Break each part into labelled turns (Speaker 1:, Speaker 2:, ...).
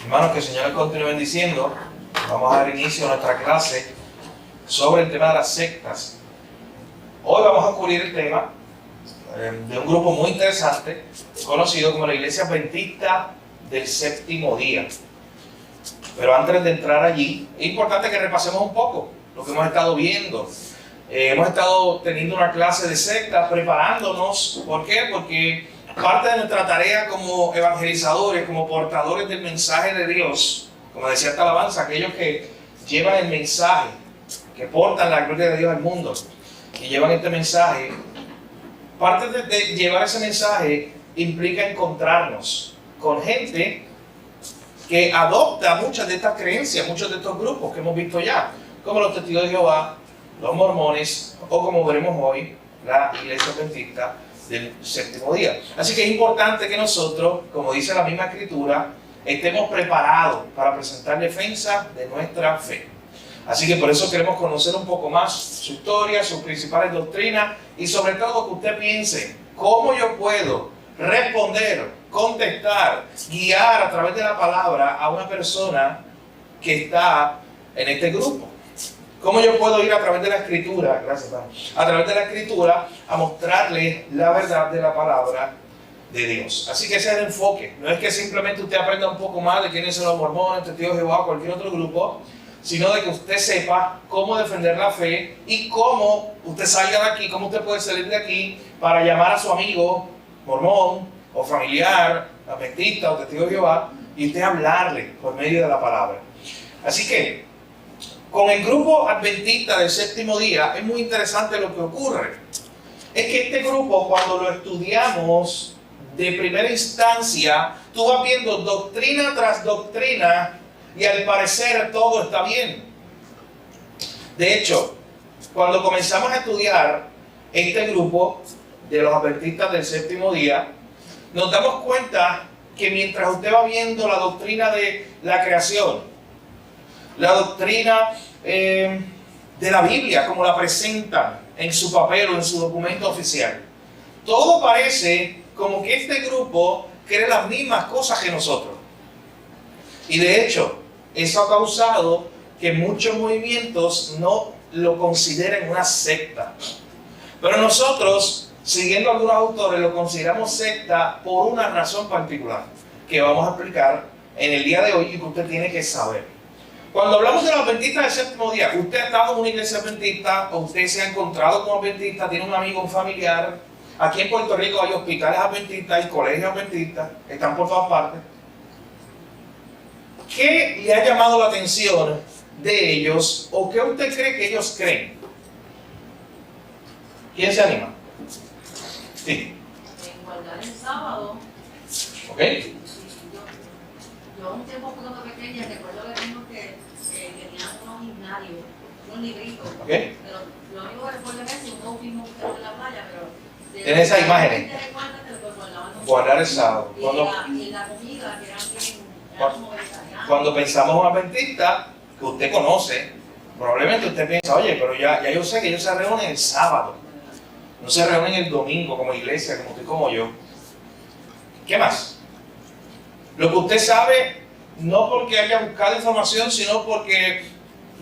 Speaker 1: Hermanos, que el Señor les continúe bendiciendo. Vamos a dar inicio a nuestra clase sobre el tema de las sectas. Hoy vamos a cubrir el tema de un grupo muy interesante, conocido como la Iglesia Adventista del Séptimo Día. Pero antes de entrar allí, es importante que repasemos un poco lo que hemos estado viendo. Hemos estado teniendo una clase de sectas, preparándonos. ¿Por qué? Porque parte de nuestra tarea como evangelizadores, como portadores del mensaje de Dios, como decía esta alabanza, aquellos que llevan el mensaje, que portan la gloria de Dios al mundo, y llevan este mensaje, parte de llevar ese mensaje implica encontrarnos con gente que adopta muchas de estas creencias, muchos de estos grupos que hemos visto ya, como los testigos de Jehová, los mormones, o como veremos hoy, la Iglesia Adventista del Séptimo Día. Así que es importante que nosotros, como dice la misma Escritura, estemos preparados para presentar defensa de nuestra fe. Así que por eso queremos conocer un poco más su historia, sus principales doctrinas y sobre todo que usted piense cómo yo puedo responder, contestar, guiar a través de la palabra a una persona que está en este grupo. ¿Cómo yo puedo ir a través de la Escritura, gracias, a través de la Escritura, a mostrarle la verdad de la palabra de Dios? Así que ese es el enfoque. No es que simplemente usted aprenda un poco más de quiénes son los mormones, testigos de Jehová o cualquier otro grupo, sino de que usted sepa cómo defender la fe y cómo usted salga de aquí, cómo usted puede salir de aquí para llamar a su amigo mormón o familiar, adventista o testigo de Jehová, y usted hablarle por medio de la palabra. Así que con el grupo adventista del Séptimo Día es muy interesante lo que ocurre. Es que este grupo, cuando lo estudiamos de primera instancia, tú vas viendo doctrina tras doctrina y al parecer todo está bien. De hecho, cuando comenzamos a estudiar este grupo de los adventistas del Séptimo Día, nos damos cuenta que mientras usted va viendo la doctrina de la creación, la doctrina de la Biblia, como la presentan en su papel o en su documento oficial, todo parece como que este grupo cree las mismas cosas que nosotros. Y de hecho, eso ha causado que muchos movimientos no lo consideren una secta. Pero nosotros, siguiendo algunos autores, lo consideramos secta por una razón particular, que vamos a explicar en el día de hoy y que usted tiene que saber. Cuando hablamos de los adventistas del Séptimo Día, usted ha estado en una iglesia adventista, o usted se ha encontrado con adventista, tiene un amigo, un familiar. Aquí en Puerto Rico hay hospitales adventistas, hay colegios adventistas, están por todas partes. ¿Qué le ha llamado la atención de ellos o qué usted cree que ellos creen? ¿Quién se anima? Sí.
Speaker 2: En guardar el sábado.
Speaker 1: ¿Ok?
Speaker 2: Yo un tiempo un poco pequeña recuerdo que tengo que tenían unos gimnasios, unos libritos.
Speaker 1: ¿Okay?
Speaker 2: Pero lo único que recuerdo es que uno fuimos en la playa, pero
Speaker 1: ¿Tienes esas imágenes? Guardar el sábado.
Speaker 2: Y la comida, que eran bien, como vegetarianas.
Speaker 1: Cuando pensamos en un adventista que usted conoce, probablemente usted piensa, oye, pero ya yo sé que ellos se reúnen el sábado. No se reúnen el domingo como iglesia, como usted, como yo. ¿Qué más? Lo que usted sabe, no porque haya buscado información, sino porque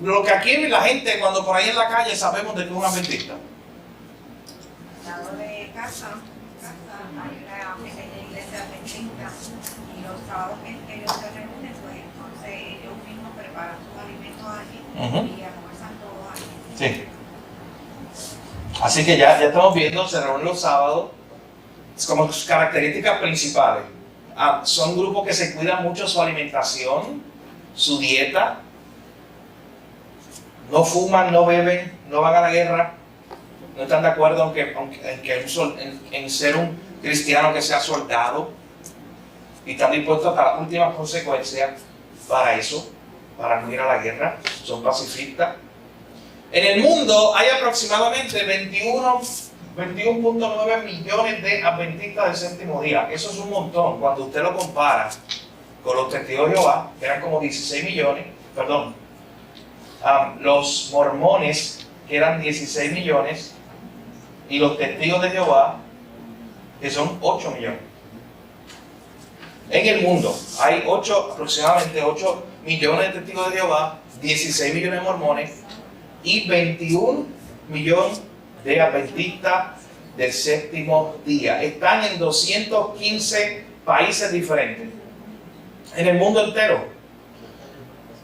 Speaker 1: lo que aquí la gente, cuando por ahí en la calle sabemos de que es un adventista.
Speaker 3: Al lado de casa hay una pequeña iglesia adventista y los sábados que ellos se reúnen, pues entonces ellos mismos preparan sus alimentos allí y almuerzan todo allí.
Speaker 1: Sí. Así que ya estamos viendo, se reúnen los sábados, como sus características principales. Son grupos que se cuidan mucho su alimentación, su dieta, no fuman, no beben, no van a la guerra, no están de acuerdo en ser un cristiano que sea soldado y están dispuestos hasta las últimas consecuencias para eso, para no ir a la guerra, son pacifistas. En el mundo hay aproximadamente 21.9 millones de adventistas del Séptimo Día. Eso es un montón cuando usted lo compara con los testigos de Jehová, que eran como 16 millones, perdón, los mormones, que eran 16 millones, y los testigos de Jehová, que son 8 millones. En el mundo hay aproximadamente 8 millones de testigos de Jehová, 16 millones de mormones y 21 millones de adventistas del séptimo día. Están en 215 países diferentes. En el mundo entero.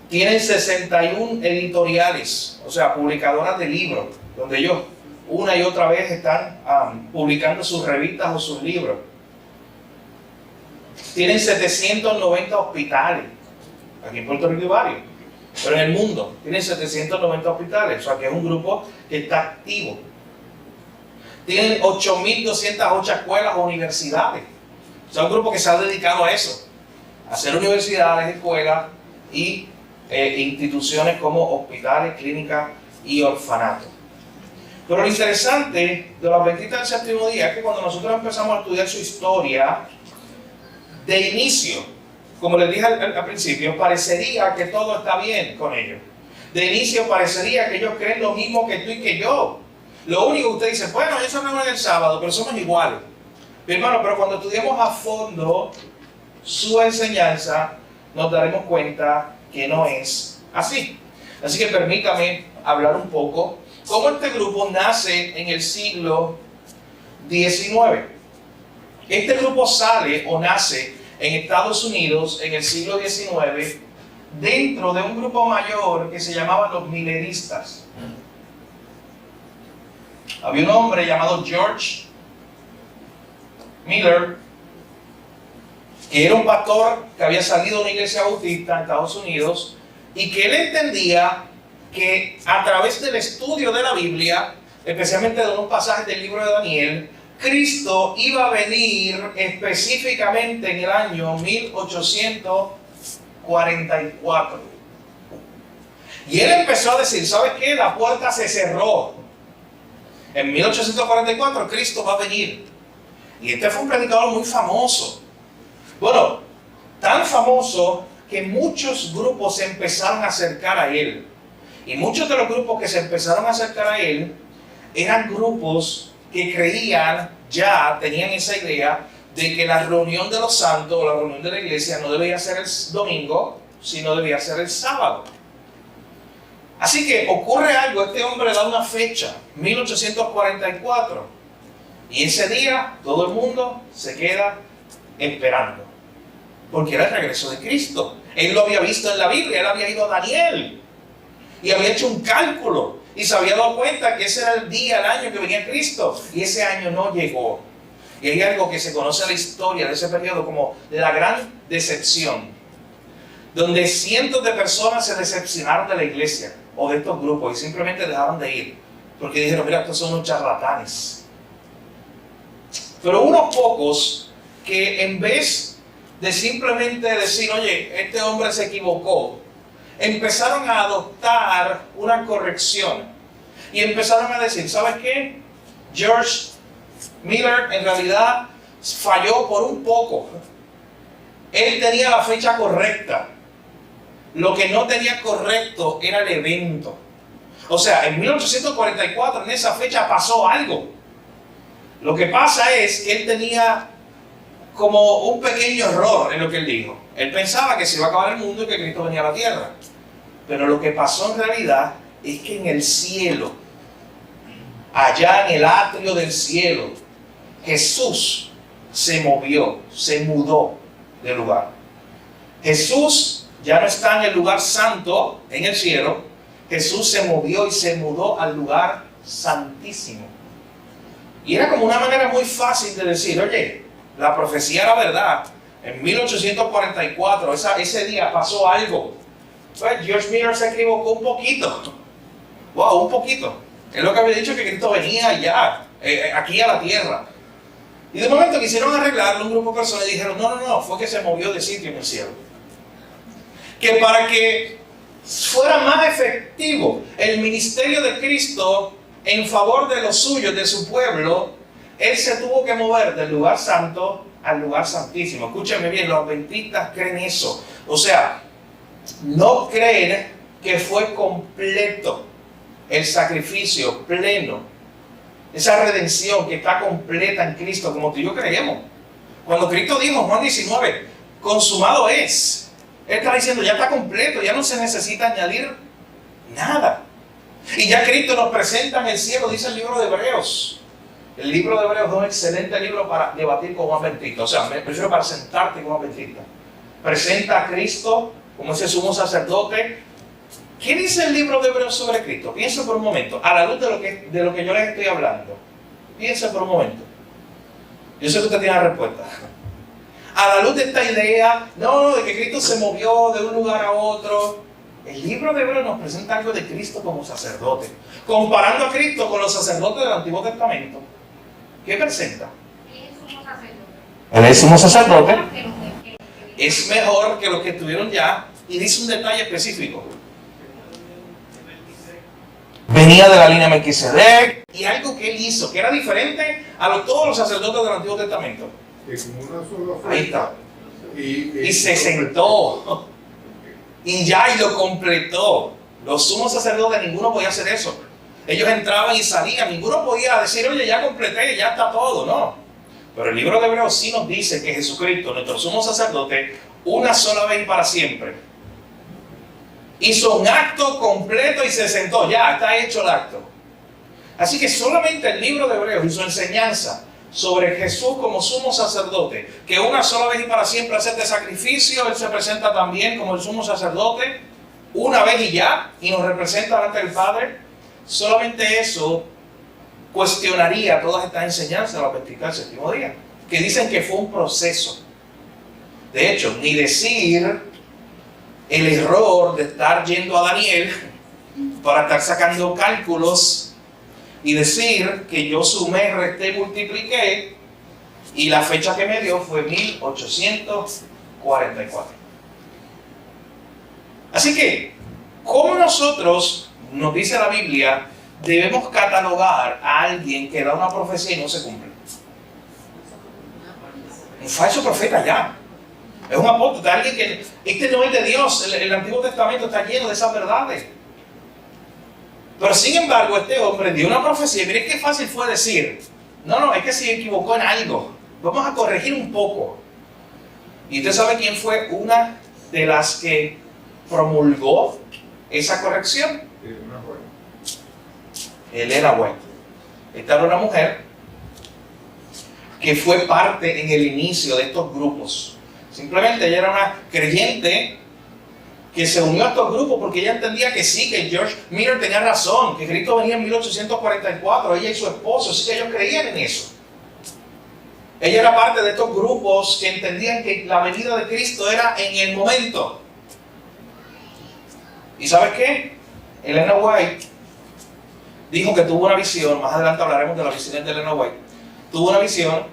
Speaker 1: Tienen 61 editoriales, o sea, publicadoras de libros, donde ellos una y otra vez están publicando sus revistas o sus libros. Tienen 790 hospitales. Aquí en Puerto Rico hay varios. Pero en el mundo tienen 790 hospitales. O sea que es un grupo que está activo. Tienen 8.208 escuelas o universidades. O sea, un grupo que se ha dedicado a eso. A hacer universidades, escuelas y instituciones como hospitales, clínicas y orfanatos. Pero lo interesante de los adventistas del séptimo día es que cuando nosotros empezamos a estudiar su historia, de inicio, como les dije al principio, parecería que todo está bien con ellos. De inicio parecería que ellos creen lo mismo que tú y que yo. Lo único que usted dice, bueno, ellos se reúnen el sábado, pero somos iguales. Mi hermano, pero cuando estudiemos a fondo su enseñanza, nos daremos cuenta que no es así. Así que permítame hablar un poco cómo este grupo nace en el siglo XIX. Este grupo sale o nace en Estados Unidos en el siglo XIX dentro de un grupo mayor que se llamaba los Milleristas. Había un hombre llamado George Miller, que era un pastor que había salido de una iglesia bautista en Estados Unidos y que él entendía que a través del estudio de la Biblia, especialmente de unos pasajes del libro de Daniel, Cristo iba a venir específicamente en el año 1844. Y él empezó a decir, ¿sabes qué? La puerta se cerró. En 1844 Cristo va a venir. Y este fue un predicador muy famoso. Bueno, tan famoso que muchos grupos se empezaron a acercar a él. Y muchos de los grupos que se empezaron a acercar a él eran grupos que creían, ya tenían esa idea de que la reunión de los santos o la reunión de la iglesia no debía ser el domingo, sino debía ser el sábado. Así que ocurre algo, este hombre da una fecha, 1844, y ese día todo el mundo se queda esperando, porque era el regreso de Cristo. Él lo había visto en la Biblia, él había ido a Daniel y había hecho un cálculo y se había dado cuenta que ese era el día, el año que venía Cristo, y ese año no llegó. Y hay algo que se conoce en la historia de ese periodo como la gran decepción, donde cientos de personas se decepcionaron de la iglesia o de estos grupos y simplemente dejaron de ir, porque dijeron, mira, estos son unos charlatanes. Pero unos pocos que en vez de simplemente decir, oye, este hombre se equivocó, empezaron a adoptar una corrección y empezaron a decir, ¿sabes qué? George Miller en realidad falló por un poco. Él tenía la fecha correcta. Lo que no tenía correcto era el evento. O sea, en 1844, en esa fecha pasó algo. Lo que pasa es que él tenía como un pequeño error en lo que él dijo. Él pensaba que se iba a acabar el mundo y que Cristo venía a la tierra. Pero lo que pasó en realidad es que en el cielo, allá en el atrio del cielo, Jesús se movió, se mudó de lugar. Jesús ya no está en el lugar santo, en el cielo. Jesús se movió y se mudó al lugar santísimo. Y era como una manera muy fácil de decir, oye, la profecía era verdad. En 1844, ese día pasó algo. Pues George Miller se equivocó un poquito. Wow, un poquito. Es lo que había dicho, que Cristo venía ya, aquí a la tierra. Y de momento quisieron arreglarlo un grupo de personas y dijeron, no, fue que se movió de sitio en el cielo. Que para que fuera más efectivo el ministerio de Cristo en favor de los suyos, de su pueblo, Él se tuvo que mover del lugar santo al lugar santísimo. Escúchenme bien, los adventistas creen eso. O sea, no creen que fue completo el sacrificio pleno, esa redención que está completa en Cristo, como tú y yo creemos. Cuando Cristo dijo, Juan 19, consumado es. Él está diciendo, ya está completo, ya no se necesita añadir nada. Y ya Cristo nos presenta en el cielo, dice el libro de Hebreos. El libro de Hebreos es un excelente libro para debatir con un adventista. O sea, me prefiero para sentarte con un adventista. Presenta a Cristo como ese sumo sacerdote. ¿Qué dice el libro de Hebreos sobre Cristo? Piensa por un momento, a la luz de lo que yo les estoy hablando. Piensa por un momento. Yo sé que usted tiene la respuesta. A la luz de esta idea, de que Cristo se movió de un lugar a otro. El libro de Hebreos nos presenta algo de Cristo como sacerdote. Comparando a Cristo con los sacerdotes del Antiguo Testamento. ¿Qué presenta? Él es sumo sacerdote. Es mejor que los que estuvieron ya. Y dice un detalle específico. Venía de la línea de Melquisedec. Y algo que él hizo, que era diferente a todos los sacerdotes del Antiguo Testamento. Ahí está. Y se sentó. Y lo completó. Los sumos sacerdotes, ninguno podía hacer eso. Ellos entraban y salían. Ninguno podía decir, oye, ya completé, ya está todo. No. Pero el libro de Hebreos sí nos dice que Jesucristo, nuestro sumo sacerdote, una sola vez y para siempre, hizo un acto completo y se sentó. Ya, está hecho el acto. Así que solamente el libro de Hebreos y su enseñanza sobre Jesús como sumo sacerdote, que una sola vez y para siempre hace este sacrificio, Él se presenta también como el sumo sacerdote, una vez y ya, y nos representa delante del Padre. Solamente eso cuestionaría todas estas enseñanzas de la Pentecostés del séptimo día, que dicen que fue un proceso. De hecho, ni decir el error de estar yendo a Daniel para estar sacando cálculos y decir que yo sumé, resté, multipliqué y la fecha que me dio fue 1844. Así que, ¿cómo nosotros, nos dice la Biblia, debemos catalogar a alguien que da una profecía y no se cumple? Un falso profeta ya. Es un apóstol, alguien que este no es de Dios. El Antiguo Testamento está lleno de esas verdades. Pero sin embargo, este hombre dio una profecía. Miren qué fácil fue decir, no, es que se equivocó en algo. Vamos a corregir un poco. ¿Y usted sabe quién fue una de las que promulgó esa corrección? Elena White. Esta era una mujer que fue parte en el inicio de estos grupos. Simplemente ella era una creyente que se unió a estos grupos porque ella entendía que sí, que George Miller tenía razón, que Cristo venía en 1844, ella y su esposo, así que ellos creían en eso. Ella era parte de estos grupos que entendían que la venida de Cristo era en el momento. ¿Y sabes qué? Elena White dijo que tuvo una visión, más adelante hablaremos de las visiones de Elena White, tuvo una visión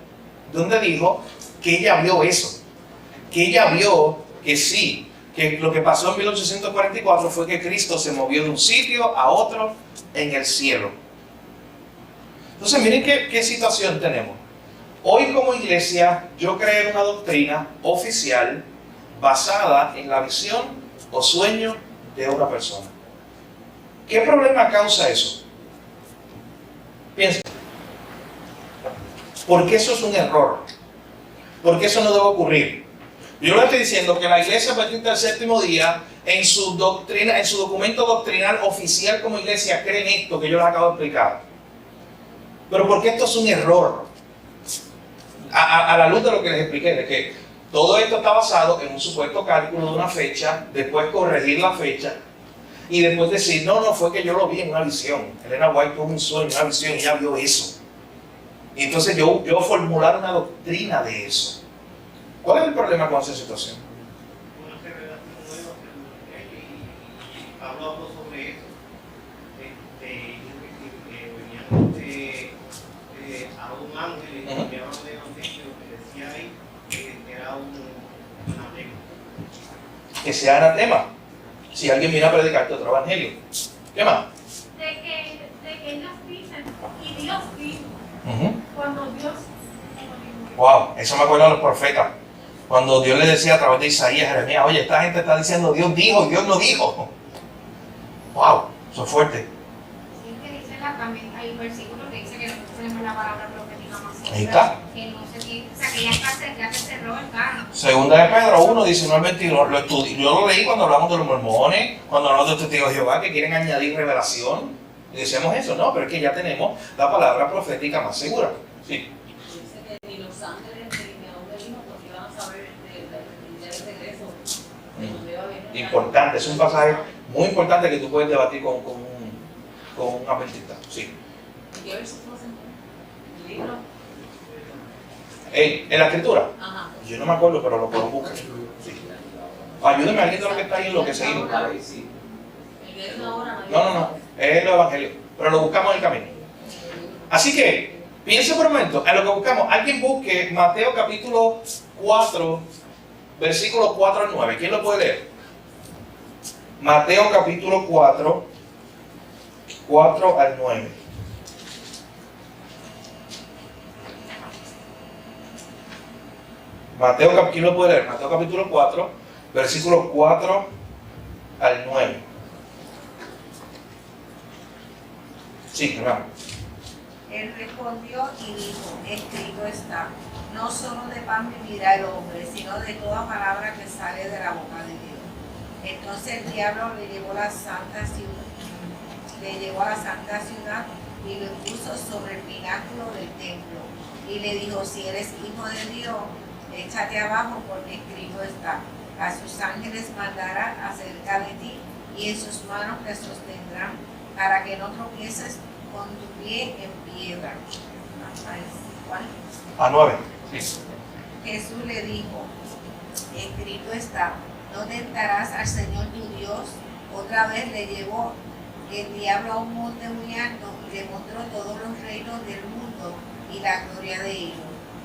Speaker 1: donde dijo que ella vio eso, que ella vio que sí, que lo que pasó en 1844 fue que Cristo se movió de un sitio a otro en el cielo. Entonces miren qué situación tenemos. Hoy como iglesia yo creo una doctrina oficial basada en la visión o sueño de una persona. ¿Qué problema causa eso? Piensa. ¿Por qué eso es un error? ¿Por qué eso no debe ocurrir? Yo le estoy diciendo que la Iglesia Adventista del Séptimo Día, en su doctrina, en su documento doctrinal oficial como iglesia, creen esto que yo les acabo de explicar. Pero ¿por qué esto es un error? A la luz de lo que les expliqué, de que todo esto está basado en un supuesto cálculo de una fecha, después corregir la fecha, y después decir, no, fue que yo lo vi en una visión. Elena White tuvo un sueño, una visión, y ella vio eso. Y entonces yo formular una doctrina de eso. ¿Cuál es el problema con esa situación?
Speaker 4: Una revelación nueva y Pablo habló sobre eso. Venían a un ángel y enviaban un evangelio que decía ahí que era un anatema.
Speaker 1: Que sea anatema. Si alguien viene a predicarte otro evangelio. ¿Qué más?
Speaker 5: De que ellos dicen, y Dios dijo, cuando Dios...
Speaker 1: Wow, eso me acuerdo de los profetas. Cuando Dios le decía a través de Isaías, Jeremías, oye, esta gente está diciendo Dios dijo y Dios no dijo. Wow, eso es fuerte.
Speaker 5: Sí, que dice también, hay versículos que dice que nosotros tenemos la palabra profética
Speaker 1: Ahí está.
Speaker 5: Que no se tiene, o sea, que ya se cerró el canon.
Speaker 1: Segunda de Pedro 1, 19 al 22. Yo lo leí cuando hablamos de los mormones, cuando hablamos de los testigos de Jehová que quieren añadir revelación. Y decíamos eso, no, pero es que ya tenemos la palabra profética más segura. Sí.
Speaker 2: Dice que ni los ángeles ni aún venimos porque iban a saber del regreso.
Speaker 1: Importante, es un pasaje muy importante que tú puedes debatir con un adventista. Sí.
Speaker 2: ¿Qué versículo se encuentra? ¿El libro?
Speaker 1: ¿En la escritura?
Speaker 2: Ajá.
Speaker 1: Yo no me acuerdo, pero lo puedo buscar. Sí. Ayúdeme a alguien de lo que está ahí en lo que seguimos.
Speaker 2: El de una hora
Speaker 1: No. Es los evangelios. Pero lo buscamos en el camino. Así que, piense por un momento en lo que buscamos. Alguien busque Mateo capítulo 4, versículos 4 al 9. ¿Quién lo puede leer? Mateo capítulo 4, 4 al 9. ¿Quién lo puede leer? Mateo capítulo 4, versículos 4 al 9. Sí, hermano.
Speaker 3: Él respondió y dijo, escrito está, no solo de pan vivirá el hombre, sino de toda palabra que sale de la boca de Dios. Entonces el diablo le llevó a la santa ciudad y lo puso sobre el pináculo del templo. Y le dijo, si eres hijo de Dios, échate abajo porque escrito está, a sus ángeles mandará acerca de ti y en sus manos te sostendrán para que no tropieces con tu pie en piedra. ¿Cuál?
Speaker 1: A 9. Sí.
Speaker 3: Jesús le dijo, escrito está, no tentarás al Señor tu Dios. Otra vez le llevó el diablo a un monte muy alto y le mostró todos los reinos del mundo y la gloria de ellos.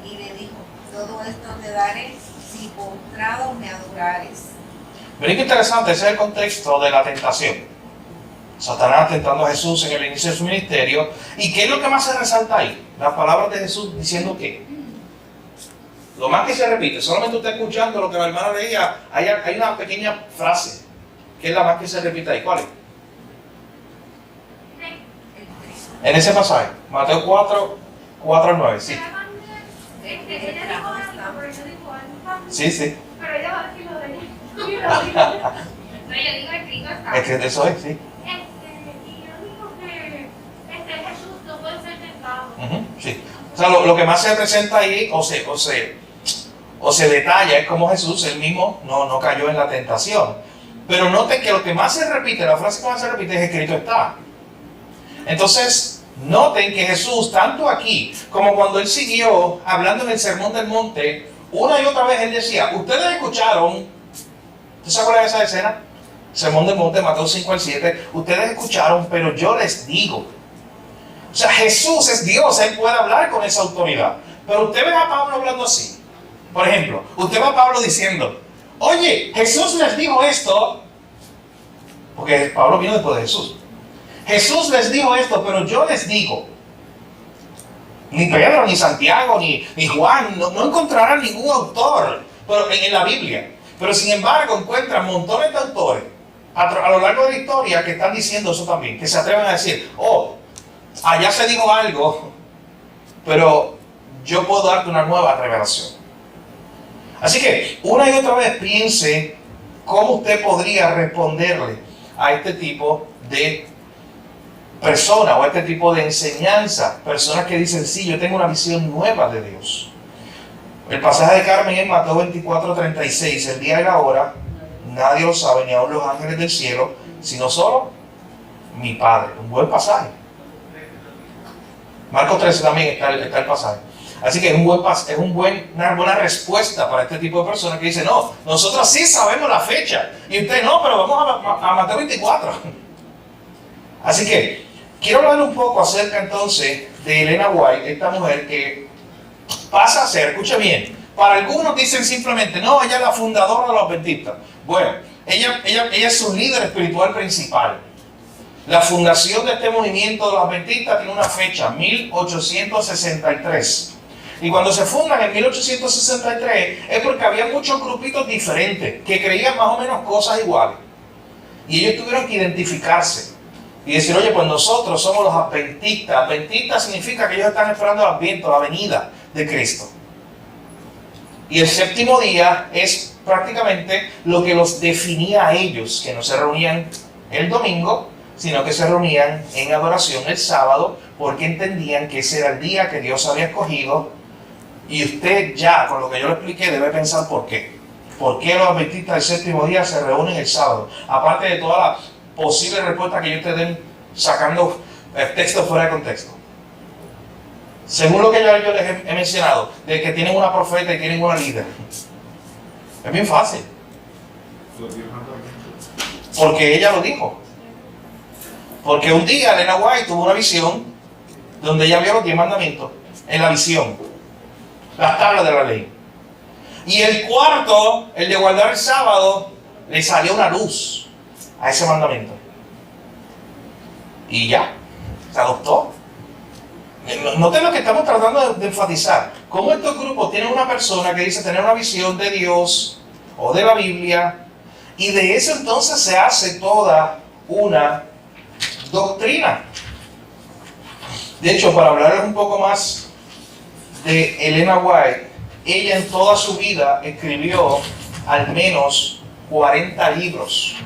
Speaker 3: Y le dijo, todo esto te daré si postrado me adorares.
Speaker 1: Miren qué interesante, ese es el contexto de la tentación. Satanás tentando a Jesús en el inicio de su ministerio. ¿Y qué es lo que más se resalta ahí? Las palabras de Jesús diciendo qué. Lo más que se repite, solamente usted escuchando lo que la hermana leía, hay una pequeña frase, que es la más que se repite ahí. ¿Cuál es? En ese pasaje, Mateo 4, 4 al 9, sí.
Speaker 5: Ella dijo algo, pero yo digo algo.
Speaker 1: Sí.
Speaker 5: Pero ella va a decir lo de ella. No, yo digo escrito está.
Speaker 1: Es que eso es, sí.
Speaker 5: Y yo digo que Jesús no puede ser tentado.
Speaker 1: Sí. O sea, lo que más se presenta ahí, o se detalla, es como Jesús, él mismo no cayó en la tentación. Pero noten que lo que más se repite, la frase que más se repite es escrito está. Entonces, noten que Jesús, tanto aquí como cuando él siguió hablando en el Sermón del Monte, una y otra vez él decía, ustedes escucharon, ¿ustedes se acuerdan de esa escena? Sermón del Monte, Mateo 5 al 7, ustedes escucharon, pero yo les digo. O sea, Jesús es Dios, él puede hablar con esa autoridad. Pero usted ve a Pablo hablando así. Por ejemplo, usted ve a Pablo diciendo, oye, Jesús les dijo esto, porque Pablo vino después de Jesús. Jesús les dijo esto, pero yo les digo. Ni Pedro, ni Santiago, ni Juan, no encontrarán ningún autor en la Biblia. Pero sin embargo encuentran montones de autores a lo largo de la historia que están diciendo eso también, que se atreven a decir, allá se dijo algo, pero yo puedo darte una nueva revelación. Así que una y otra vez piense cómo usted podría responderle a este tipo de persona o a este tipo de enseñanza. Personas que dicen, sí, yo tengo una visión nueva de Dios. El pasaje de Carmen en Mateo 24:36, el día y la hora, nadie lo sabe, ni aun los ángeles del cielo, sino solo mi Padre. Un buen pasaje. Marcos 13 también está el pasaje. Así que es una buena respuesta para este tipo de personas que dicen, no, nosotros sí sabemos la fecha. Y usted no, pero vamos a Mateo 24. Así que quiero hablar un poco acerca entonces de Elena White, esta mujer que pasa a ser, escucha bien, para algunos dicen simplemente, no, ella es la fundadora de los adventistas. Bueno, ella es su líder espiritual principal. La fundación de este movimiento de los adventistas tiene una fecha, 1863. Y cuando se fundan en 1863 es porque había muchos grupitos diferentes que creían más o menos cosas iguales. Y ellos tuvieron que identificarse. y decir, oye, pues nosotros somos los adventistas. Adventistas significa que ellos están esperando el adviento, la venida de Cristo. Y el séptimo día es prácticamente lo que los definía a ellos, que no se reunían el domingo, sino que se reunían en adoración el sábado, porque entendían que ese era el día que Dios había escogido. Y usted ya, con lo que yo le expliqué, debe pensar por qué. ¿Por qué los adventistas del séptimo día se reúnen el sábado? Aparte de todas las posibles respuestas que ellos te den sacando el texto fuera de contexto. Según lo que yo les he mencionado, de que tienen una profeta y tienen una líder. Es bien fácil. Porque ella lo dijo. Porque un día Elena White tuvo una visión donde ella vio los 10 mandamientos en la visión, las tablas de la ley. Y el cuarto, el de guardar el sábado, le salió una luz a ese mandamiento. Y ya, se adoptó. Noten lo que estamos tratando de enfatizar. Cómo estos grupos tienen una persona que dice tener una visión de Dios o de la Biblia, y de eso entonces se hace toda una doctrina. De hecho, para hablarles un poco más de Elena White, ella en toda su vida escribió al menos 40 libros,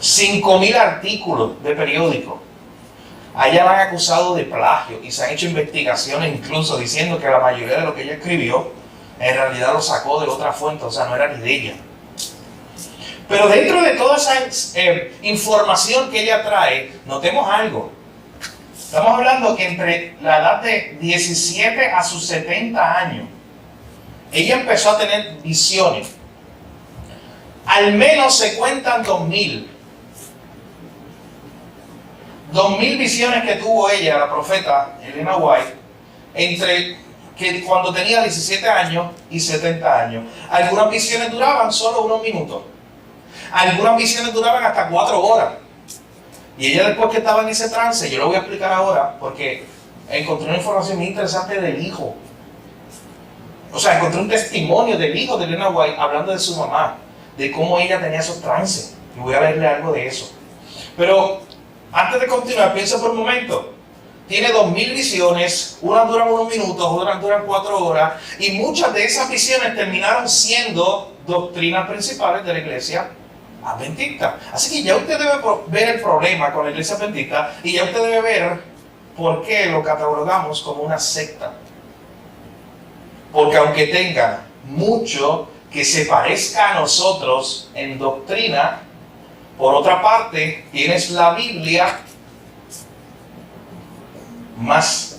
Speaker 1: 5.000 artículos de periódico. A ella la han acusado de plagio y se han hecho investigaciones incluso diciendo que la mayoría de lo que ella escribió en realidad lo sacó de otra fuente, o sea, no era ni de ella. Pero dentro de toda esa información que ella trae, notemos algo. Estamos hablando que entre la edad de 17 a sus 70 años, ella empezó a tener visiones. Al menos se cuentan 2.000 visiones que tuvo ella, la profeta Elena White, entre que cuando tenía 17 años y 70 años. Algunas visiones duraban solo unos minutos. Algunas visiones duraban hasta 4 horas. Y ella, después que estaba en ese trance, yo lo voy a explicar ahora, porque encontré una información muy interesante del hijo. O sea, encontré un testimonio del hijo de Elena White hablando de su mamá, de cómo ella tenía esos trances. Y voy a leerle algo de eso. Pero antes de continuar, piensa por un momento. Tiene 2.000 visiones, unas duran unos minutos, otras duran 4 horas, y muchas de esas visiones terminaron siendo doctrinas principales de la iglesia adventista. Así que ya usted debe ver el problema con la iglesia adventista, y ya usted debe ver por qué lo catalogamos como una secta. Porque aunque tenga mucho que se parezca a nosotros en doctrina, por otra parte, tienes la Biblia más.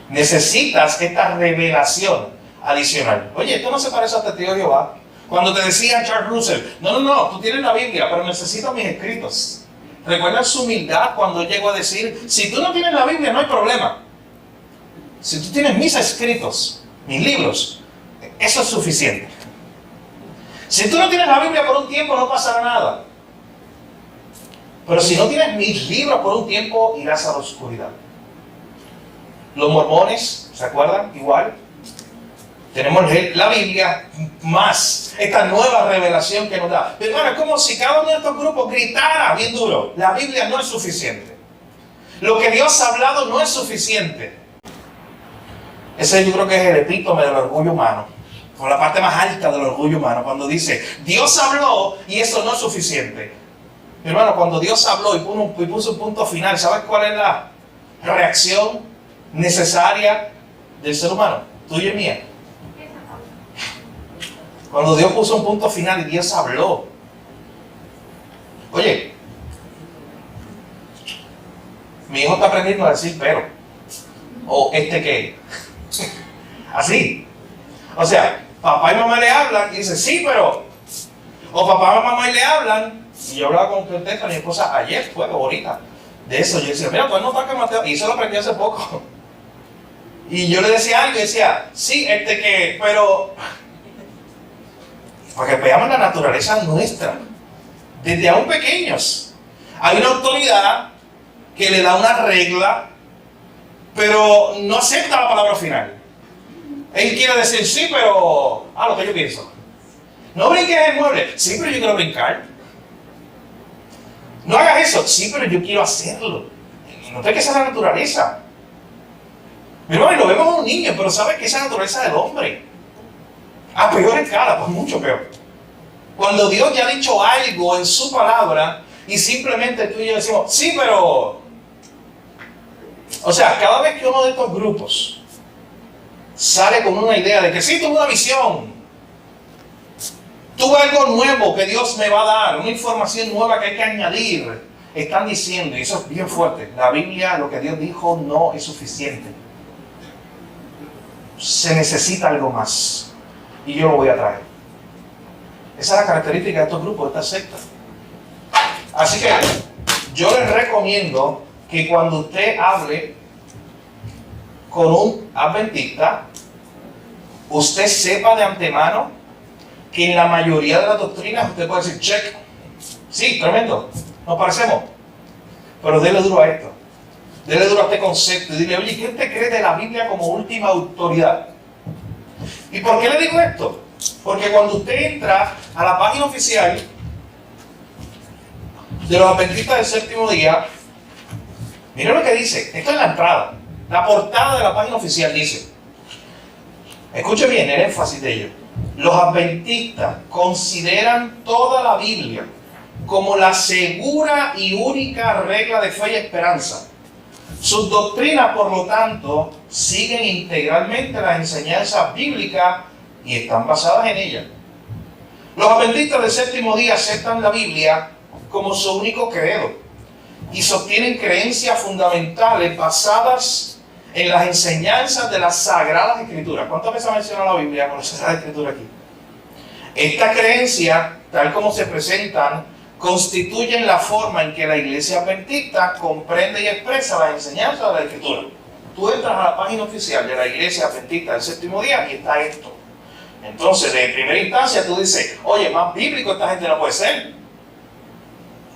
Speaker 1: Necesitas esta revelación adicional. Oye, esto no se parece a Testigo de Jehová. Cuando te decía Charles Russell, no, tú tienes la Biblia, pero necesito mis escritos. ¿Recuerdas su humildad cuando llegó a decir, si tú no tienes la Biblia, no hay problema? Si tú tienes mis escritos, mis libros, eso es suficiente. Si tú no tienes la Biblia por un tiempo, no pasará nada. Pero si no tienes mis libros por un tiempo, irás a la oscuridad. Los mormones, ¿se acuerdan? Igual. Tenemos la Biblia más esta nueva revelación que nos da. Pero hermano, es como si cada uno de estos grupos gritara bien duro. La Biblia no es suficiente. Lo que Dios ha hablado no es suficiente. Ese yo creo que es el epítome del orgullo humano. Con la parte más alta del orgullo humano. Cuando dice, Dios habló y eso no es suficiente. Hermano, cuando Dios habló y puso un punto final, ¿sabes cuál es la reacción necesaria del ser humano? Tuya y mía. Cuando Dios puso un punto final y Dios habló. Oye, mi hijo está aprendiendo a decir pero. O qué. Así. O sea, papá y mamá le hablan y dice sí, pero. O papá y mamá le hablan. Y yo hablaba con mi esposa ayer, fue ahorita, de eso. Yo decía, mira, tú no estás que Mateo. Y eso lo aprendí hace poco. Y yo le decía algo y decía, sí, pero. Para que veamos la naturaleza nuestra. Desde aún pequeños. Hay una autoridad que le da una regla, pero no acepta la palabra final. Él quiere decir sí, pero. Lo que yo pienso. No brinques el mueble. Sí, pero yo quiero brincar. No hagas eso. Sí, pero yo quiero hacerlo. No te que esa es la naturaleza. Mi hermano, lo vemos a un niño, pero ¿sabes que esa es la naturaleza del hombre? A peor escala, pues mucho peor. Cuando Dios ya ha dicho algo en su palabra y simplemente tú y yo decimos, sí, pero... O sea, cada vez que uno de estos grupos sale con una idea de que sí, tuve una visión, tuve algo nuevo que Dios me va a dar, una información nueva que hay que añadir, están diciendo, y eso es bien fuerte, la Biblia, lo que Dios dijo, no es suficiente. Se necesita algo más. Y yo lo voy a traer. Esa es la característica de estos grupos, de estas sectas. Así que yo les recomiendo que cuando usted hable con un adventista, usted sepa de antemano que en la mayoría de las doctrinas usted puede decir, check, sí, tremendo, nos parecemos, pero dele duro a esto, dele duro a este concepto y dile, oye, ¿qué usted cree de la Biblia como última autoridad? ¿Y por qué le digo esto? Porque cuando usted entra a la página oficial de los adventistas del séptimo día, mira lo que dice, esto es la entrada, la portada de la página oficial dice, escuche bien el énfasis de ello, los adventistas consideran toda la Biblia como la segura y única regla de fe y esperanza. Sus doctrinas, por lo tanto, siguen integralmente las enseñanzas bíblicas y están basadas en ellas. Los adventistas del séptimo día aceptan la Biblia como su único credo y sostienen creencias fundamentales basadas en las enseñanzas de las Sagradas Escrituras. ¿Cuántas veces ha mencionado la Biblia con las Sagradas Escrituras aquí? Esta creencia, tal como se presentan, constituyen la forma en que la iglesia adventista comprende y expresa las enseñanzas de la Escritura. Tú entras a la página oficial de la iglesia adventista del séptimo día y está esto. Entonces, de primera instancia, tú dices, oye, más bíblico esta gente no puede ser.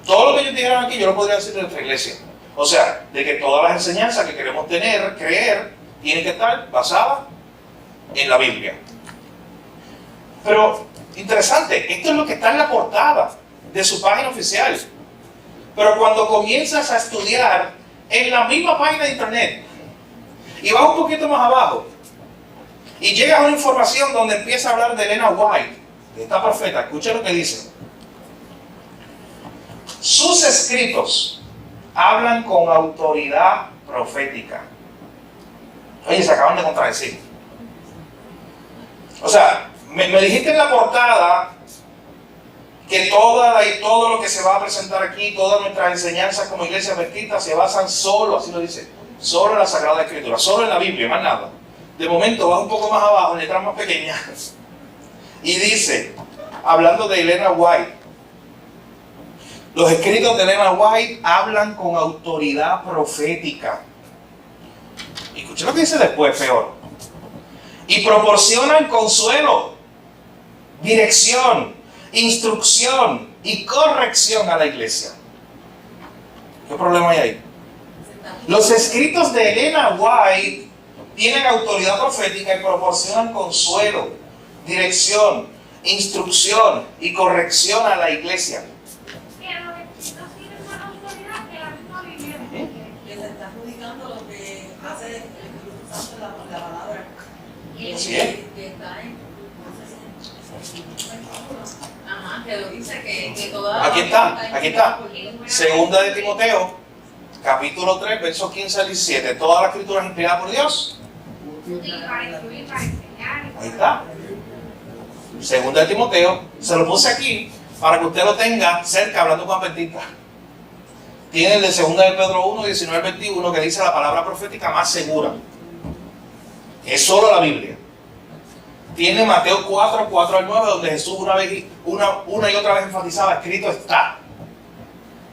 Speaker 1: Todo lo que ellos dijeron aquí, yo lo podría decir de nuestra iglesia. O sea, de que todas las enseñanzas que queremos tener, creer, tienen que estar basadas en la Biblia. Pero, interesante, esto es lo que está en la portada de su página oficial. Pero cuando comienzas a estudiar en la misma página de internet y vas un poquito más abajo y llegas a una información donde empieza a hablar de Elena White, de esta profeta, escucha lo que dice. Sus escritos hablan con autoridad profética. Oye, se acaban de contradecir. O sea, me dijiste en la portada que todo lo que se va a presentar aquí, todas nuestras enseñanzas como iglesia adventista se basan solo, así lo dice, solo en la Sagrada Escritura, solo en la Biblia, más nada. De momento vas un poco más abajo, en letras más pequeñas, y dice, hablando de Elena White, los escritos de Elena White hablan con autoridad profética. Y escuché lo que dice después, peor. Y proporcionan consuelo, dirección, instrucción y corrección a la iglesia. ¿Qué problema hay ahí? Los escritos de Elena White tienen autoridad profética y proporcionan consuelo, dirección, instrucción y corrección a la iglesia.
Speaker 5: Pero no tienen más autoridad que la misma Biblia.
Speaker 2: Que se está adjudicando lo que hace el Espíritu Santo en la palabra. Y
Speaker 1: Así
Speaker 2: que
Speaker 1: es.
Speaker 2: está en... Ajá, que lo dice que toda...
Speaker 1: Aquí está. Segunda de Timoteo, capítulo 3, versos 15 al 17. Toda la escritura es inspirada por Dios.
Speaker 5: Y para instruir, para enseñar.
Speaker 1: Ahí está. Segunda de Timoteo, se lo puse aquí para que usted lo tenga cerca hablando con adventistas. Tiene el de segunda de Pedro 1, 19 al 21 que dice la palabra profética más segura. Es solo la Biblia. Tiene Mateo 4, 4 al 9, donde Jesús una y otra vez enfatizaba, escrito está.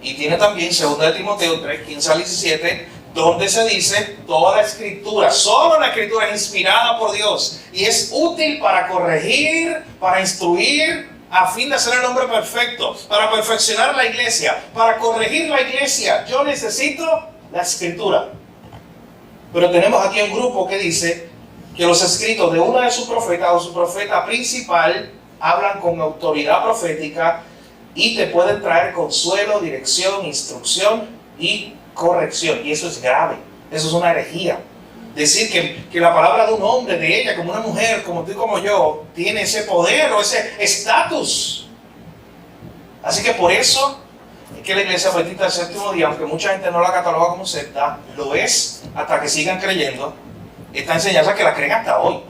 Speaker 1: Y tiene también 2 de Timoteo 3, 15 al 17, donde se dice, toda la escritura, solo la escritura es inspirada por Dios y es útil para corregir, para instruir, a fin de hacer el hombre perfecto, para perfeccionar la iglesia, para corregir la iglesia. Yo necesito la escritura. Pero tenemos aquí un grupo que dice que los escritos de una de sus profetas o su profeta principal hablan con autoridad profética y te pueden traer consuelo, dirección, instrucción y corrección. Y eso es grave, eso es una herejía. Decir que la palabra de un hombre, de ella, como una mujer, como tú y como yo, tiene ese poder o ese estatus. Así que por eso es que la Iglesia Adventista del Séptimo Día, aunque mucha gente no la cataloga como secta, lo es hasta que sigan creyendo esta enseñanza, que la creen hasta hoy.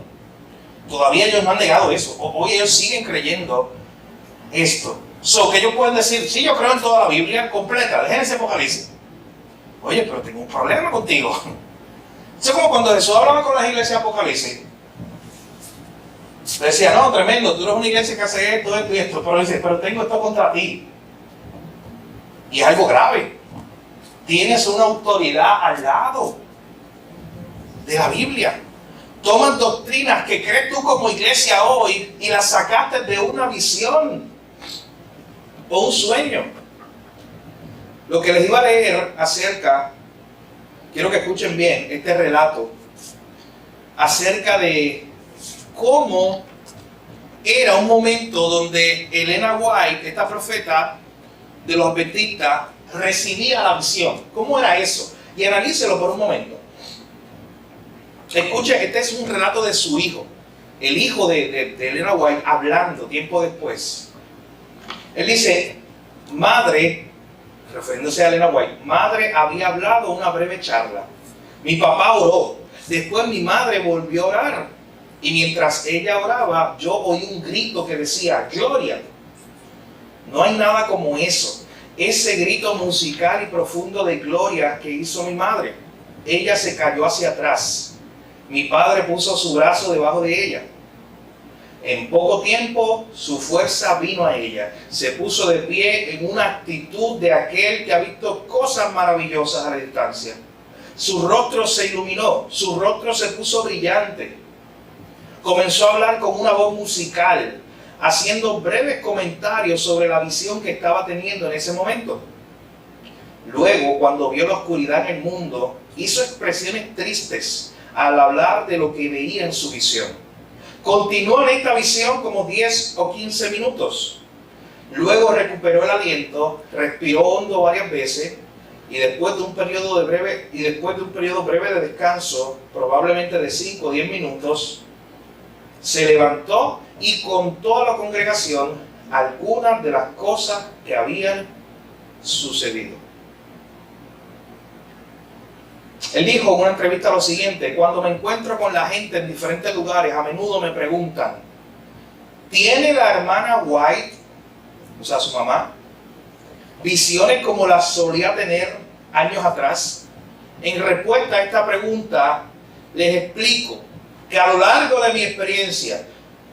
Speaker 1: Todavía ellos no han negado eso. Hoy ellos siguen creyendo esto. Que ellos pueden decir, sí, yo creo en toda la Biblia completa, de Génesis a Apocalipsis. Oye, pero tengo un problema contigo. Es como cuando Jesús hablaba con las iglesias de Apocalipsis. Le decía, no, tremendo, tú eres una iglesia que hace esto, esto y esto. Pero dice, pero tengo esto contra ti. Y es algo grave. Tienes una autoridad al lado de la Biblia. Toman doctrinas que crees tú como iglesia hoy y las sacaste de una visión o un sueño. Lo que les iba a leer acerca, quiero que escuchen bien este relato, acerca de cómo era un momento donde Elena White, esta profeta de los adventistas, recibía la visión. ¿Cómo era eso? Y analícelo por un momento. Escuche, este es un relato de su hijo, el hijo de Elena White, hablando tiempo después. Él dice, madre, refiriéndose a Elena White, madre había hablado una breve charla. Mi papá oró, después mi madre volvió a orar. Y mientras ella oraba, yo oí un grito que decía, Gloria. No hay nada como eso. Ese grito musical y profundo de gloria que hizo mi madre. Ella se cayó hacia atrás. Mi padre puso su brazo debajo de ella. En poco tiempo, su fuerza vino a ella. Se puso de pie en una actitud de aquel que ha visto cosas maravillosas a la distancia. Su rostro se iluminó, su rostro se puso brillante. Comenzó a hablar con una voz musical, haciendo breves comentarios sobre la visión que estaba teniendo en ese momento. Luego, cuando vio la oscuridad en el mundo, hizo expresiones tristes al hablar de lo que veía en su visión. Continuó en esta visión como 10 o 15 minutos. Luego recuperó el aliento, respiró hondo varias veces y después de un periodo breve de descanso, probablemente de 5 o 10 minutos, se levantó y contó a la congregación algunas de las cosas que habían sucedido. Él dijo en una entrevista lo siguiente: cuando me encuentro con la gente en diferentes lugares, a menudo me preguntan, ¿tiene la hermana White, o sea su mamá, visiones como las solía tener años atrás? En respuesta a esta pregunta, les explico que a lo largo de mi experiencia,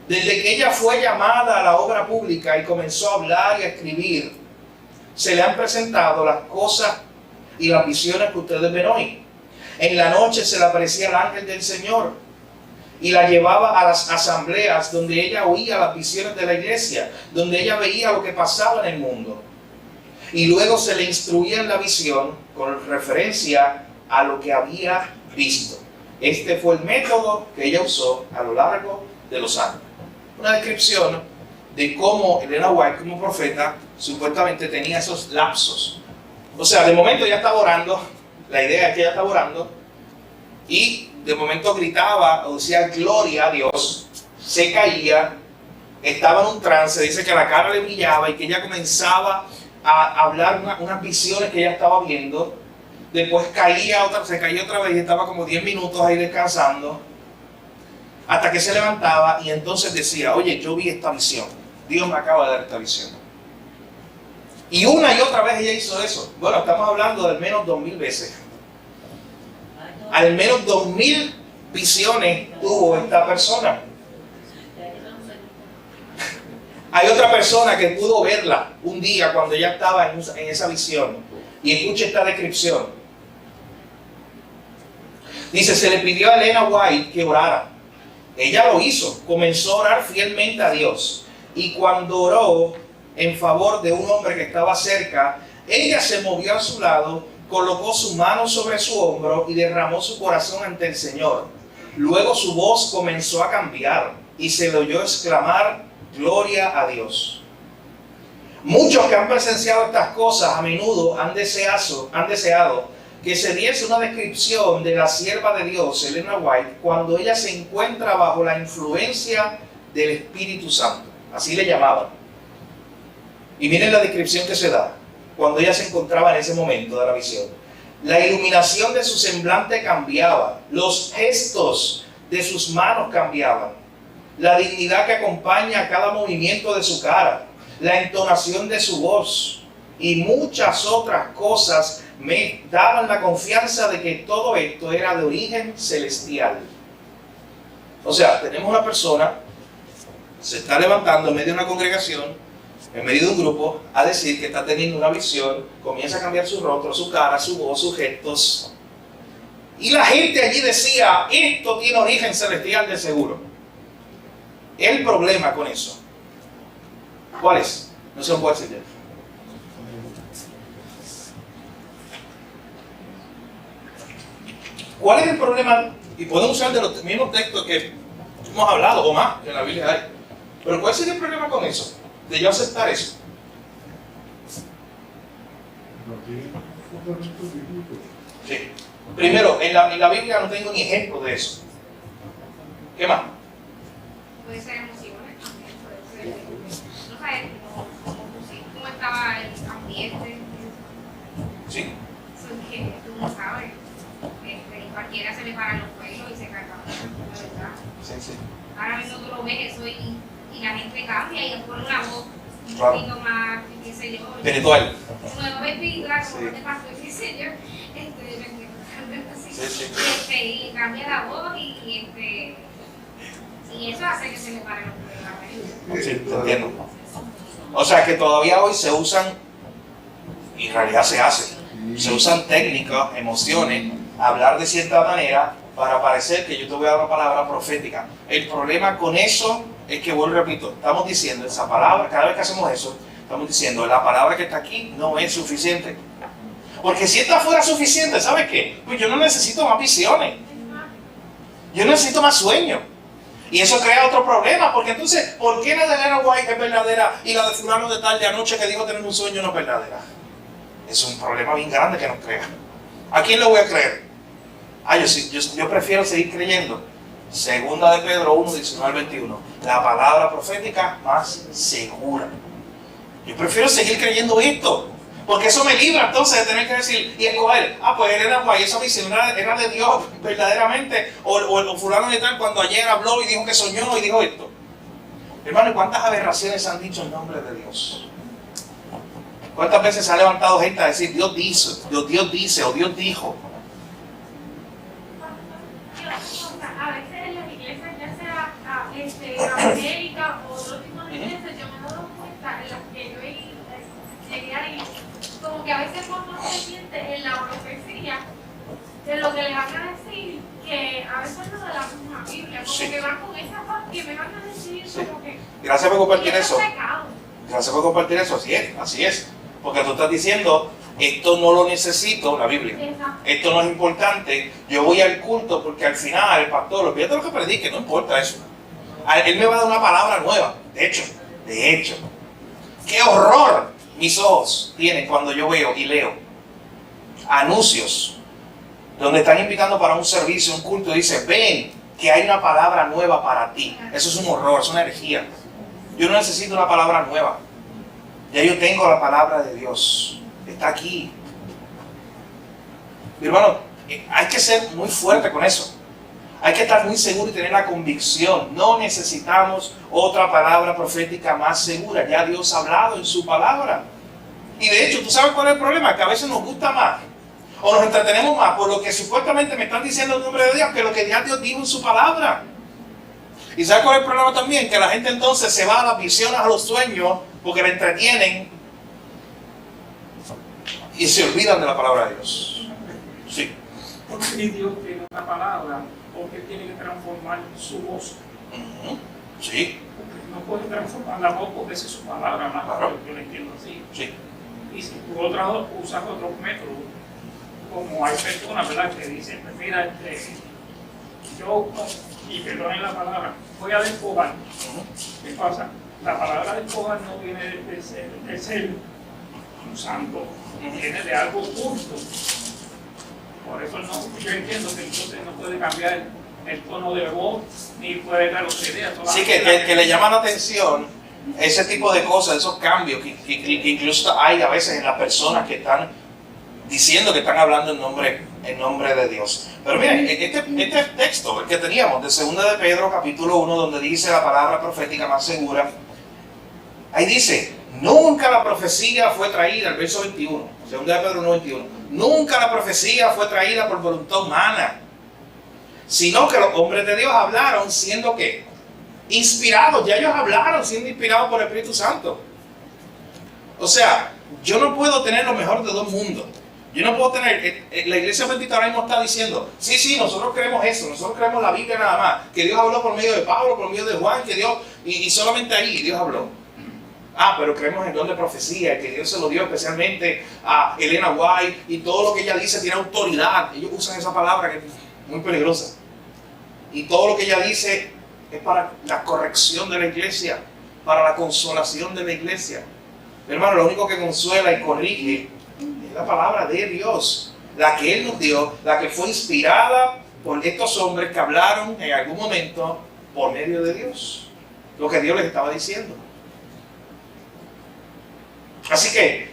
Speaker 1: desde que ella fue llamada a la obra pública y comenzó a hablar y a escribir, se le han presentado las cosas y las visiones que ustedes ven hoy. En la noche se le aparecía el ángel del Señor y la llevaba a las asambleas donde ella oía las visiones de la iglesia, donde ella veía lo que pasaba en el mundo. Y luego se le instruía en la visión con referencia a lo que había visto. Este fue el método que ella usó a lo largo de los años. Una descripción de cómo Elena White, como profeta, supuestamente tenía esos lapsos. O sea, de momento ella estaba orando, la idea es que ella estaba orando, y de momento gritaba o decía gloria a Dios, se caía, estaba en un trance, dice que la cara le brillaba y que ella comenzaba a hablar unas visiones que ella estaba viendo. Después se caía otra vez y estaba como 10 minutos ahí descansando, hasta que se levantaba y entonces decía, oye, yo vi esta visión, Dios me acaba de dar esta visión. Y una y otra vez ella hizo eso. Bueno, estamos hablando de al menos 2000 veces. Al menos 2000 visiones tuvo esta persona. Hay otra persona que pudo verla un día cuando ella estaba en esa visión. Y escuche esta descripción. Dice, se le pidió a Elena White que orara. Ella lo hizo, comenzó a orar fielmente a Dios. Y cuando oró en favor de un hombre que estaba cerca, ella se movió a su lado, colocó su mano sobre su hombro y derramó su corazón ante el Señor. Luego su voz comenzó a cambiar y se le oyó exclamar, gloria a Dios. Muchos que han presenciado estas cosas a menudo han deseado que se diese una descripción de la sierva de Dios, Elena White, cuando ella se encuentra bajo la influencia del Espíritu Santo. Así le llamaban. Y miren la descripción que se da cuando ella se encontraba en ese momento de la visión. La iluminación de su semblante cambiaba, los gestos de sus manos cambiaban, la dignidad que acompaña cada movimiento de su cara, la entonación de su voz y muchas otras cosas me daban la confianza de que todo esto era de origen celestial. O sea, tenemos una persona, se está levantando en medio de una congregación, en medio de un grupo, a decir que está teniendo una visión, comienza a cambiar su rostro, su cara, su voz, sus gestos. Y la gente allí decía, esto tiene origen celestial de seguro. El problema con eso, ¿cuál es? No se lo puedo decir ya. ¿Cuál es el problema? Y podemos usar de los mismos textos que hemos hablado, o más, que en la Biblia hay. Pero ¿cuál sería el problema con eso? De yo aceptar eso. Sí. Primero, en la Biblia no tengo ni ejemplo de eso. ¿Qué más?
Speaker 5: Puede ser emociones también, puede ser, no sabes cómo estaba el ambiente.
Speaker 1: Sí.
Speaker 5: Eso que tú no sabes. Cualquiera se le paran los pelos y se carga, la verdad.
Speaker 1: Sí, sí.
Speaker 5: Ahora mismo tú lo ves eso y la gente cambia y pone una voz un
Speaker 1: Claro.
Speaker 5: poquito más, qué sé yo.
Speaker 1: Espiritual.
Speaker 5: Nueva espiritual, como
Speaker 1: Sí.
Speaker 5: te pasó, qué sé yo. Así.
Speaker 1: Sí, sí.
Speaker 5: Y cambia la voz y eso hace que se le paren los pelos.
Speaker 1: Sí, te entiendo. O sea que todavía hoy se usan, y en realidad se usan técnicas, emociones, hablar de cierta manera para parecer que yo te voy a dar una palabra profética. El problema con eso es que, vuelvo y repito, estamos diciendo esa palabra, cada vez que hacemos eso, estamos diciendo la palabra que está aquí no es suficiente. Porque si esta fuera suficiente, ¿sabes qué? Pues yo no necesito más visiones. Yo necesito más sueños. Y eso crea otro problema, porque entonces, ¿por qué la de Elena White es verdadera y la de fulano de tal de anoche que dijo tener un sueño no es verdadera? Es un problema bien grande que nos crea. ¿A quién le voy a creer? Yo prefiero seguir creyendo. Segunda de Pedro 1, 19 al 21. La palabra profética más segura. Yo prefiero seguir creyendo esto. Porque eso me libra entonces de tener que decir y escoger, pues Elena White, esa visión era de Dios verdaderamente, o fulano de tal cuando ayer habló y dijo que soñó y dijo esto. Hermano, ¿cuántas aberraciones han dicho en nombre de Dios? ¿Cuántas veces se ha levantado gente a decir Dios dice, o Dios dijo?
Speaker 5: A veces en las iglesias, ya sea América o otro tipo de iglesias, yo me he dado cuenta en las que yo llegué ahí, como que a veces uno se siente en la profecía de lo que le van a decir, que a veces no de la misma Biblia, como
Speaker 1: Sí.
Speaker 5: que van con esa paz que me van a decir,
Speaker 1: Sí.
Speaker 5: como que...
Speaker 1: Gracias por compartir eso.
Speaker 5: es pecado.
Speaker 1: Gracias por compartir eso, así es. Porque tú estás diciendo, esto no lo necesito, la Biblia.
Speaker 5: Exacto.
Speaker 1: Esto no es importante, yo voy al culto porque al final el pastor, olvídate lo que predique, no importa eso. Él me va a dar una palabra nueva, de hecho. ¡Qué horror! Mis ojos tienen cuando yo veo y leo anuncios donde están invitando para un servicio, un culto, y dice, ven, que hay una palabra nueva para ti. Eso es un horror, es una herejía. Yo no necesito una palabra nueva. Ya yo tengo la palabra de Dios. Está aquí. Mi hermano, hay que ser muy fuerte con eso. Hay que estar muy seguro y tener la convicción. No necesitamos otra palabra profética más segura. Ya Dios ha hablado en su palabra. Y de hecho, ¿tú sabes cuál es el problema? Que a veces nos gusta más o nos entretenemos más por lo que supuestamente me están diciendo en nombre de Dios que lo que ya Dios dijo en su palabra. ¿Y sabes cuál es el problema también? Que la gente entonces se va a las visiones, a los sueños, porque le entretienen y se olvidan de la palabra de Dios. Sí.
Speaker 6: Porque si Dios tiene una palabra, porque tiene que transformar su voz.
Speaker 1: Sí.
Speaker 6: Porque no puede transformar la voz porque esa es su palabra, más
Speaker 1: Claro.
Speaker 6: yo lo entiendo así.
Speaker 1: Sí.
Speaker 6: Y si tú usas otros métodos, como hay personas, ¿verdad?, que dicen, pues mira, yo, y perdonen la palabra, voy a desfogar. ¿Qué pasa? la palabra de Cojan no viene de ser un santo, viene de algo oculto. Por eso yo entiendo que entonces no puede cambiar el tono de voz ni puede dar los ideas.
Speaker 1: Sí, que le llama la atención ese tipo de cosas, esos cambios que incluso hay a veces en las personas que están diciendo que están hablando en nombre de Dios. Pero miren, este texto, el que teníamos de 2 de Pedro capítulo 1, donde dice la palabra profética más segura, ahí dice, nunca la profecía fue traída, el verso 21, 2 de Pedro 1, 21, nunca la profecía fue traída por voluntad humana, sino que los hombres de Dios hablaron siendo ¿qué? Inspirados, ya ellos hablaron siendo inspirados por el Espíritu Santo. O sea, yo no puedo tener lo mejor de dos mundos. Yo no puedo tener, la iglesia adventista ahora mismo está diciendo, sí, nosotros creemos eso, nosotros creemos la Biblia nada más, que Dios habló por medio de Pablo, por medio de Juan, que Dios, y solamente ahí Dios habló. Pero creemos en el don de profecía, que Dios se lo dio especialmente a Elena White, y todo lo que ella dice tiene autoridad. Ellos usan esa palabra que es muy peligrosa. Y todo lo que ella dice es para la corrección de la iglesia, para la consolación de la iglesia. Hermano, lo único que consuela y corrige es la palabra de Dios, la que Él nos dio, la que fue inspirada por estos hombres que hablaron en algún momento por medio de Dios, lo que Dios les estaba diciendo. Así que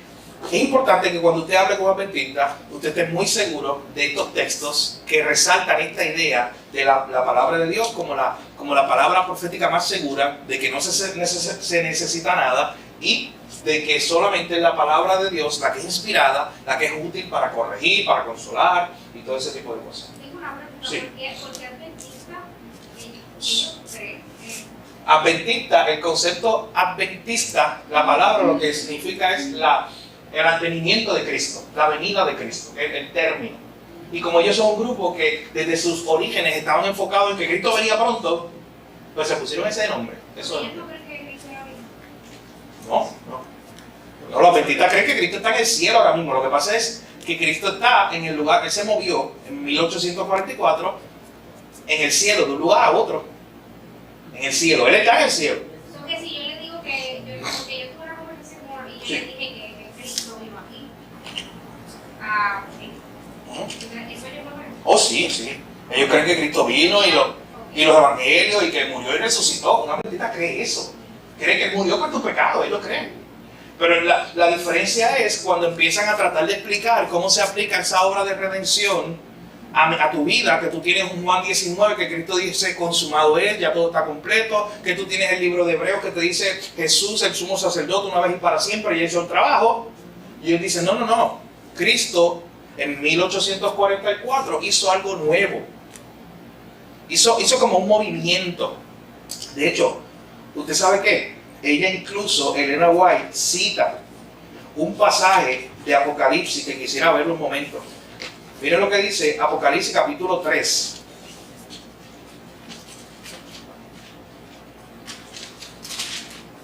Speaker 1: es importante que cuando usted hable con adventista, usted esté muy seguro de estos textos que resaltan esta idea de la palabra de Dios como la palabra profética más segura, de que no se necesita nada y de que solamente es la palabra de Dios la que es inspirada, la que es útil para corregir, para consolar y todo ese tipo de cosas.
Speaker 5: Tengo una pregunta,
Speaker 1: Sí.
Speaker 5: ¿por qué adventista? Ellos creen
Speaker 1: Adventista, el concepto adventista, la palabra lo que significa es el advenimiento de Cristo, la venida de Cristo, el término. Y como ellos son un grupo que desde sus orígenes estaban enfocados en que Cristo venía pronto, pues se pusieron ese nombre. Eso
Speaker 5: ¿Ellos no creen que Cristo ya vino?
Speaker 1: no, los adventistas creen que Cristo está en el cielo ahora mismo. Lo que pasa es que Cristo está en el lugar, Él se movió en 1844 en el cielo, de un lugar a otro. En el cielo, Él está en el cielo.
Speaker 5: So que si yo le digo que yo tuve una conversación con él y yo
Speaker 1: Sí.
Speaker 5: le dije que Cristo vino aquí, eso yo lo creo.
Speaker 1: Oh, sí. Ellos creen que Cristo vino y los evangelios y que murió y resucitó. Una adventista cree eso. Cree que Él murió por tu pecado, ellos creen. Pero la diferencia es cuando empiezan a tratar de explicar cómo se aplica esa obra de redención a tu vida, que tú tienes un Juan 19, que Cristo dice, consumado es, ya todo está completo, que tú tienes el libro de Hebreos que te dice, Jesús, el sumo sacerdote, una vez y para siempre, y hizo el trabajo. Y ellos dicen, no, Cristo en 1844 hizo algo nuevo. Hizo como un movimiento. De hecho, ¿usted sabe qué? Ella incluso, Elena White, cita un pasaje de Apocalipsis que quisiera verlo un momento. Miren lo que dice Apocalipsis capítulo 3.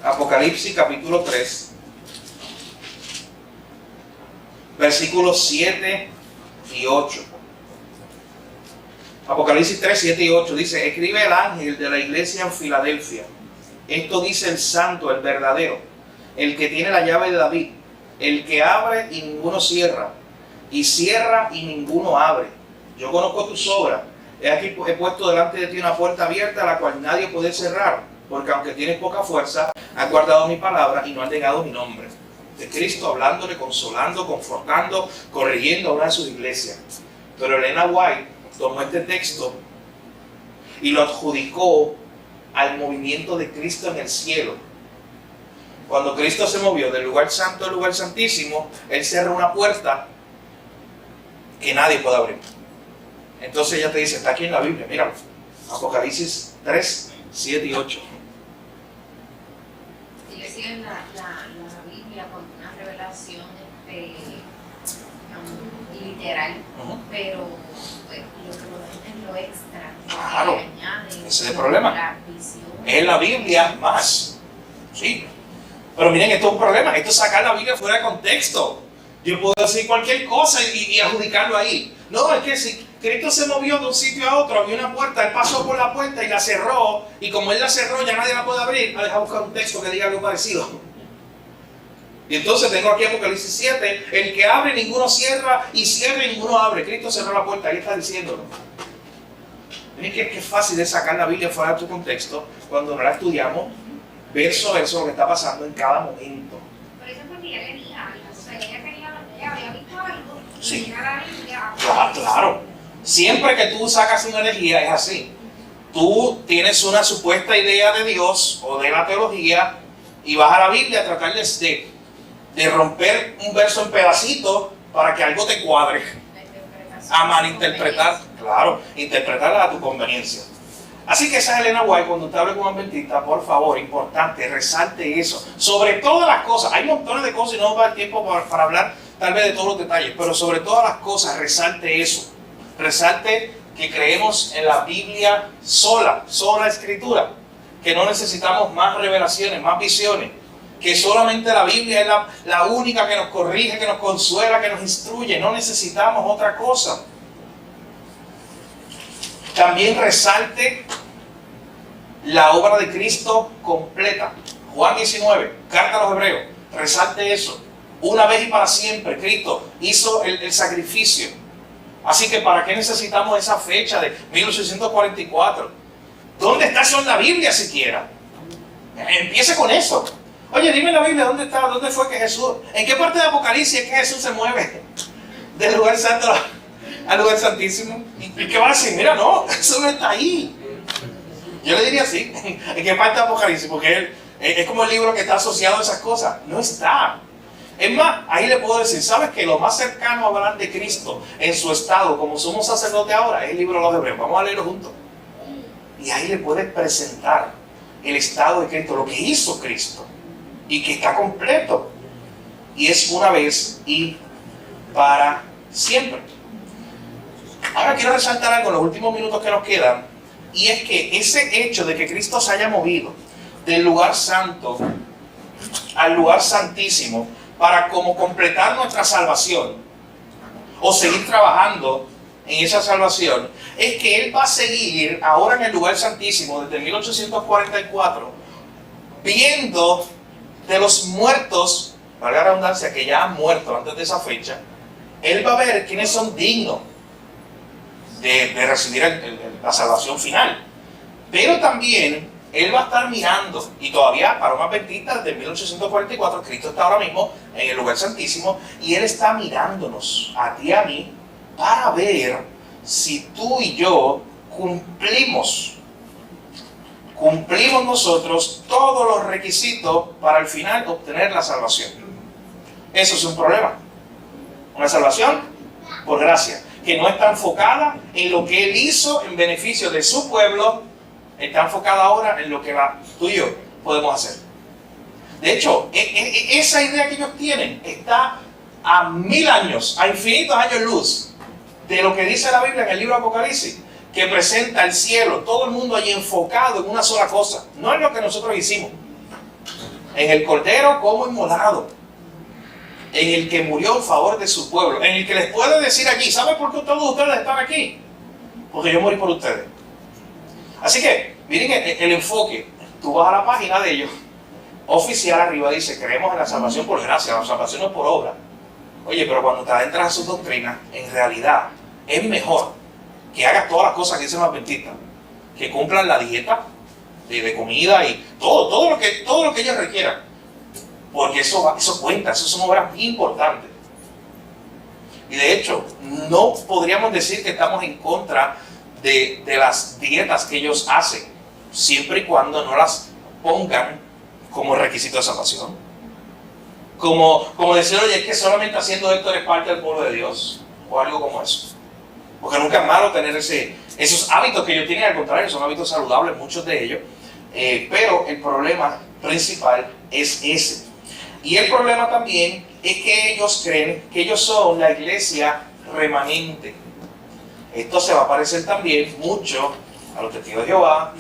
Speaker 1: Apocalipsis capítulo 3. Versículos 7 y 8. Apocalipsis 3, 7 y 8 dice, escribe el ángel de la iglesia en Filadelfia. Esto dice el santo, el verdadero, el que tiene la llave de David, el que abre y ninguno cierra, y cierra y ninguno abre. Yo conozco tus obras. He aquí he puesto delante de ti una puerta abierta, la cual nadie puede cerrar, porque aunque tienes poca fuerza, has guardado mi palabra y no has negado mi nombre. De Cristo hablándole, consolando, confortando, corrigiendo a una de sus iglesias. Pero Elena White tomó este texto y lo adjudicó al movimiento de Cristo en el cielo. Cuando Cristo se movió del lugar santo al lugar santísimo, Él cerró una puerta que nadie puede abrir. Entonces ella te dice, está aquí en la Biblia, míralo. Apocalipsis 3, 7 y 8.
Speaker 2: Yo decía en la Biblia con una revelación literal, pero pues, lo extra,
Speaker 1: Claro,
Speaker 2: que añade,
Speaker 1: ese es el problema.
Speaker 2: la visión.
Speaker 1: Es la Biblia más. Sí. Pero miren, esto es un problema. Esto es sacar la Biblia fuera de contexto. Yo puedo decir cualquier cosa y adjudicarlo ahí. No, es que Cristo se movió de un sitio a otro, había una puerta, Él pasó por la puerta y la cerró, y como Él la cerró ya nadie la puede abrir. Deja buscar un texto que diga algo parecido. Y entonces tengo aquí Apocalipsis 7, el que abre ninguno cierra, y cierra y ninguno abre. Cristo cerró la puerta, ahí está diciéndolo. Es que es fácil de sacar la Biblia fuera de tu contexto cuando no la estudiamos verso a verso lo que está pasando en cada momento.
Speaker 5: Por eso porque ella venía, o sea, ella había visto algo,
Speaker 1: Sí.
Speaker 5: y era la Biblia.
Speaker 1: Claro. Siempre que tú sacas una herejía es así. Tú tienes una supuesta idea de Dios o de la teología y vas a la Biblia a tratar de romper un verso en pedacitos para que algo te cuadre. A malinterpretar, claro, interpretarla a tu conveniencia. Así que esa es Elena White, cuando usted hable con un adventista, por favor, importante, resalte eso. Sobre todas las cosas, hay montones de cosas y no va a dar tiempo para hablar tal vez de todos los detalles, pero sobre todas las cosas, resalte eso. Resalte que creemos en la Biblia sola escritura, que no necesitamos más revelaciones, más visiones, que solamente la Biblia es la única que nos corrige, que nos consuela, que nos instruye, no necesitamos otra cosa. También resalte la obra de Cristo completa. Juan 19, carta a los Hebreos, resalte eso. Una vez y para siempre, Cristo hizo el sacrificio. Así que ¿para qué necesitamos esa fecha de 1844? ¿Dónde está eso en la Biblia siquiera? Empiece con eso. Oye, dime en la Biblia, ¿dónde está? ¿Dónde fue que Jesús? ¿En qué parte de Apocalipsis es que Jesús se mueve del lugar santo al lugar santísimo? ¿Y qué va a decir? Mira, no, eso no está ahí. Yo le diría así, ¿en qué parte de Apocalipsis? Porque es como el libro que está asociado a esas cosas. No está. Es más, ahí le puedo decir, ¿sabes qué? Lo más cercano a hablar de Cristo en su estado, como sumo sacerdote ahora, es el libro de los Hebreos. Vamos a leerlo juntos. Y ahí le puedes presentar el estado de Cristo, lo que hizo Cristo. Y que está completo. Y es una vez y para siempre. Ahora quiero resaltar algo en los últimos minutos que nos quedan. Y es que ese hecho de que Cristo se haya movido del lugar santo al lugar santísimo para como completar nuestra salvación o seguir trabajando en esa salvación, es que Él va a seguir ahora en el lugar santísimo desde 1844 viendo de los muertos, valga la redundancia, que ya han muerto antes de esa fecha. Él va a ver quiénes son dignos de recibir la salvación final. Pero también Él va a estar mirando, y todavía para un adventista desde 1844, Cristo está ahora mismo en el lugar santísimo, y Él está mirándonos, a ti y a mí, para ver si tú y yo cumplimos nosotros todos los requisitos para al final obtener la salvación. Eso es un problema. Una salvación por gracia, que no está enfocada en lo que Él hizo en beneficio de su pueblo, está enfocada ahora en lo que tú y yo podemos hacer. De hecho, esa idea que ellos tienen está a 1000 años, a infinitos años luz, de lo que dice la Biblia en el libro de Apocalipsis, que presenta el cielo, todo el mundo allí enfocado en una sola cosa, no en lo que nosotros hicimos, en el Cordero como inmolado, en el que murió en favor de su pueblo, en el que les puede decir allí, ¿saben por qué todos ustedes están aquí? Porque yo morí por ustedes. Así que, miren el enfoque. Tú vas a la página de ellos, oficial arriba dice, creemos en la salvación por gracia, la salvación no es por obra. Oye, pero cuando te adentras a sus doctrinas, en realidad es mejor que hagas todas las cosas que dicen los adventistas, que cumplan la dieta de comida y todo lo que ellos requieran, porque eso cuenta, eso son obras muy importantes. Y de hecho, no podríamos decir que estamos en contra de las dietas que ellos hacen, siempre y cuando no las pongan como requisito de salvación. Como decir, oye, es que solamente haciendo esto eres parte del pueblo de Dios, o algo como eso. Porque nunca es malo tener esos hábitos que ellos tienen, al contrario, son hábitos saludables, muchos de ellos. Pero el problema principal es ese. Y el problema también es que ellos creen que ellos son la iglesia remanente. Esto se va a parecer también mucho a los testigos de Jehová,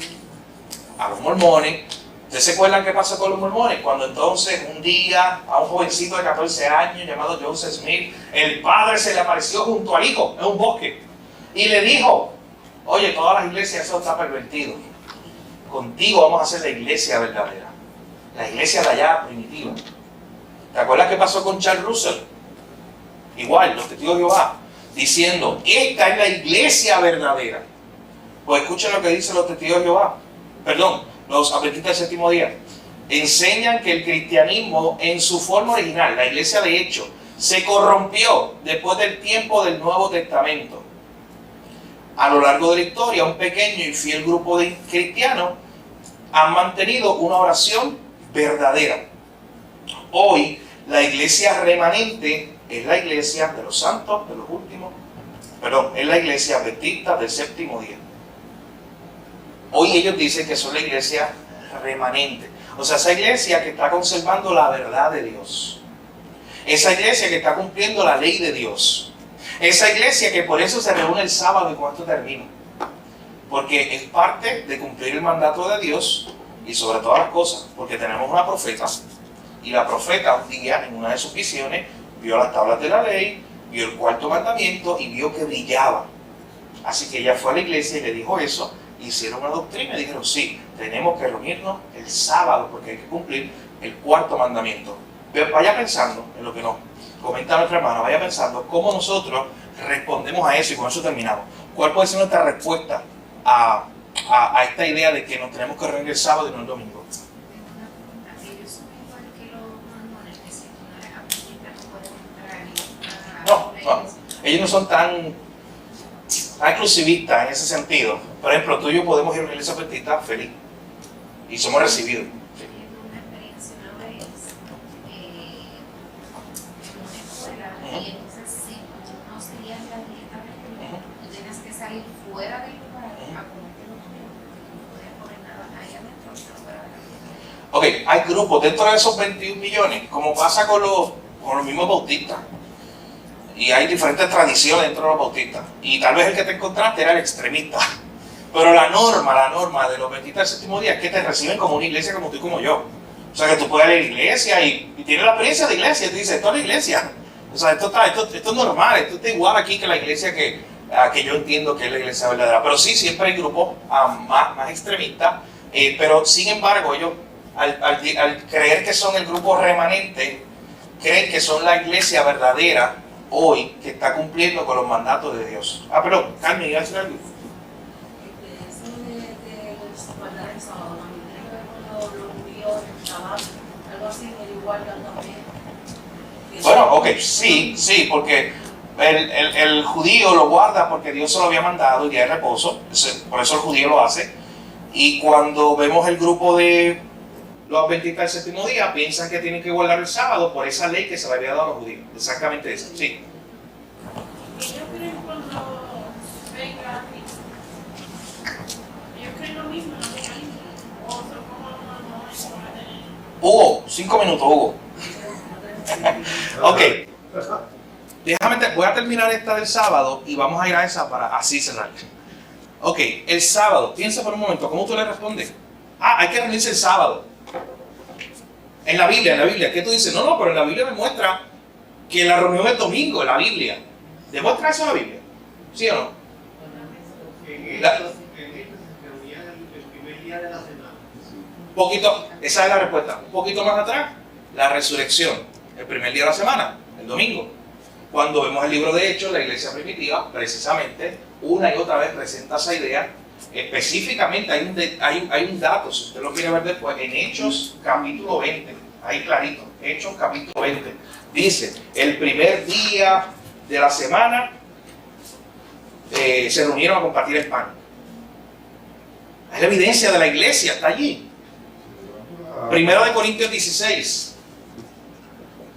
Speaker 1: a los mormones. ¿Ustedes se acuerdan qué pasó con los mormones? Cuando entonces un día a un jovencito de 14 años llamado Joseph Smith, el padre se le apareció junto al hijo en un bosque. Y le dijo, oye, todas las iglesias eso está pervertido. Contigo vamos a hacer la iglesia verdadera. La iglesia de allá primitiva. ¿Te acuerdas qué pasó con Charles Russell? Igual, los testigos de Jehová, diciendo, esta es la iglesia verdadera. Pues escuchen lo que dicen los testigos de Jehová. Perdón, los adventistas del séptimo día. Enseñan que el cristianismo en su forma original, la iglesia de hecho, se corrompió después del tiempo del Nuevo Testamento. A lo largo de la historia, un pequeño y fiel grupo de cristianos han mantenido una oración verdadera. Hoy, la iglesia remanente es la iglesia de los santos de los últimos, es la iglesia adventista del séptimo día. Hoy ellos dicen que son la iglesia remanente. O sea, esa iglesia que está conservando la verdad de Dios. Esa iglesia que está cumpliendo la ley de Dios. Esa iglesia que por eso se reúne el sábado y cuando termina. Porque es parte de cumplir el mandato de Dios y sobre todas las cosas. Porque tenemos una profeta. Y la profeta un día en una de sus visiones vio las tablas de la ley, vio el cuarto mandamiento y vio que brillaba. Así que ella fue a la iglesia y le dijo eso. Hicieron una doctrina y dijeron, sí, tenemos que reunirnos el sábado porque hay que cumplir el cuarto mandamiento. Pero vaya pensando en lo que nos comenta nuestra hermana, vaya pensando cómo nosotros respondemos a eso y con eso terminamos. ¿Cuál puede ser nuestra respuesta a esta idea de que nos tenemos que reunir el sábado y no el domingo? No, ellos no son tan exclusivistas en ese sentido. Por ejemplo, tú y yo podemos ir a una iglesia adventista feliz y somos recibidos.
Speaker 2: Una experiencia una vez en una escuela y entonces si tú no seguías la dieta vegetariana, tú tenías que salir fuera del lugar a comerte los menús, no podías poner nada ahí adentro, pero fuera de la dieta.
Speaker 1: Ok, hay grupos dentro de esos 21 millones, como pasa con los mismos bautistas. Y hay diferentes tradiciones dentro de los bautistas. Y tal vez el que te encontraste era el extremista. Pero la norma de los adventistas del séptimo día es que te reciben como una iglesia como tú y como yo. O sea, que tú puedes ir a la iglesia y tienes la experiencia de iglesia. Y tú dices, esto es la iglesia. O sea, esto es normal. Esto está igual aquí que la iglesia que yo entiendo que es la iglesia verdadera. Pero sí, siempre hay grupos más extremistas. Pero sin embargo, ellos, al creer que son el grupo remanente, creen que son la iglesia verdadera hoy que está cumpliendo con los mandatos de Dios. Perdón, Carmen, ¿iba a decir algo?
Speaker 2: Eso de guardar el sábado, también tiene que ver con los judíos, el Shabbat, algo así, ellos guardan también.
Speaker 1: Bueno, ok, sí, porque el judío lo guarda porque Dios se lo había mandado el día de reposo, por eso el judío lo hace. Y cuando vemos el grupo de los adventistas del séptimo día, piensan que tienen que guardar el sábado por esa ley que se le había dado a los judíos. Exactamente eso, sí.
Speaker 5: Ellos creen cuando venga Cristo. Ellos creen lo mismo, no lo mismo. O son como los que van a tener.
Speaker 1: Hugo, 5 minutos, Hugo. Ok. Voy a terminar esta del sábado y vamos a ir a esa para así cerrar. Ok, el sábado, piensa por un momento, ¿cómo tú le respondes? Hay que reunirse el sábado. En la Biblia, ¿qué tú dices? No, pero en la Biblia me muestra que la reunión es domingo, en la Biblia. ¿Demuestra eso en la Biblia? ¿Sí o no?
Speaker 4: En Hechos se reunían el primer día de la semana.
Speaker 1: Esa es la respuesta. Un poquito más atrás, la resurrección, el primer día de la semana, el domingo. Cuando vemos el libro de Hechos, la iglesia primitiva, precisamente, una y otra vez presenta esa idea. Específicamente hay un dato, si usted lo quiere ver después, en Hechos capítulo 20, ahí clarito, Hechos capítulo 20, dice, el primer día de la semana se reunieron a compartir el pan. Es la evidencia de la iglesia, está allí. Primero de Corintios 16,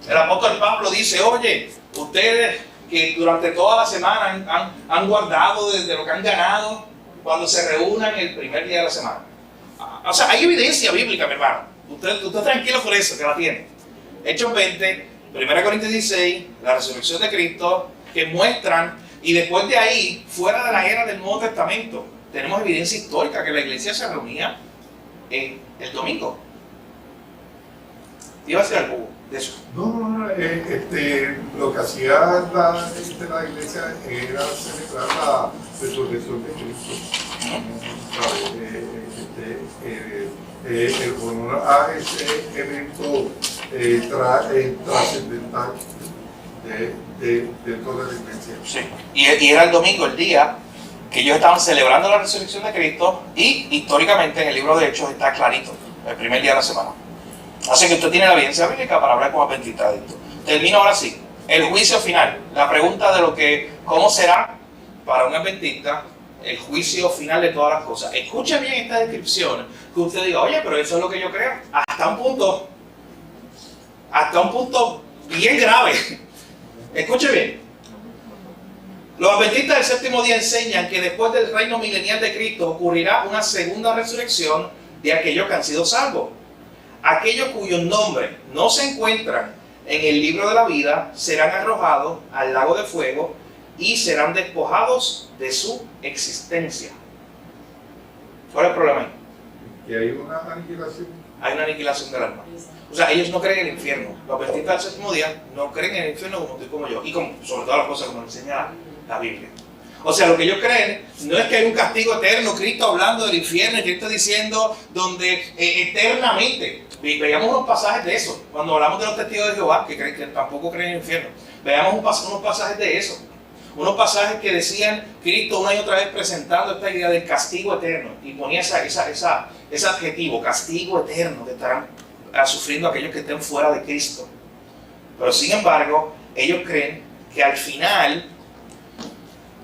Speaker 1: el apóstol Pablo dice, oye, ustedes que durante toda la semana han guardado desde lo que han ganado, cuando se reúnan el primer día de la semana. O sea, hay evidencia bíblica, mi hermano. Usted tranquilo por eso, que la tiene. Hechos 20, 1 Corintios 16, la resurrección de Cristo, que muestran, y después de ahí, fuera de la era del Nuevo Testamento, tenemos evidencia histórica que la iglesia se reunía el domingo. ¿Iba a decir algo de eso?
Speaker 7: No, lo que hacía la iglesia era celebrar resurrección de Cristo. El honor a ese evento trascendental dentro de la iglesia.
Speaker 1: Sí. Y era el domingo, el día que ellos estaban celebrando la resurrección de Cristo, y históricamente en el libro de Hechos está clarito, el primer día de la semana. Así que usted tiene la evidencia bíblica para hablar con adventista de esto. Termino ahora sí. El juicio final. La pregunta de cómo será para un adventista el juicio final de todas las cosas. Escuche bien esta descripción, que usted diga, oye, pero eso es lo que yo creo. Hasta un punto bien grave. Escuche bien. Los adventistas del séptimo día enseñan que después del reino milenial de Cristo ocurrirá una segunda resurrección de aquellos que han sido salvos. Aquellos cuyos nombres no se encuentran en el libro de la vida serán arrojados al lago de fuego y serán despojados de su existencia. ¿Cuál es el problema ahí?
Speaker 7: Que hay una aniquilación.
Speaker 1: Hay una aniquilación del alma. O sea, ellos no creen en el infierno. Los adventistas del séptimo día no creen en el infierno como tú y como yo. Y sobre todas las cosas como enseña la Biblia. O sea, lo que ellos creen no es que hay un castigo eterno, Cristo hablando del infierno, y Cristo diciendo donde eternamente. Veamos unos pasajes de eso. Cuando hablamos de los testigos de Jehová, que tampoco creen en el infierno, veamos unos pasajes de eso. Unos pasajes que decían Cristo una y otra vez presentando esta idea del castigo eterno. Y ponía ese adjetivo, castigo eterno, que estarán sufriendo aquellos que estén fuera de Cristo. Pero sin embargo, ellos creen que al final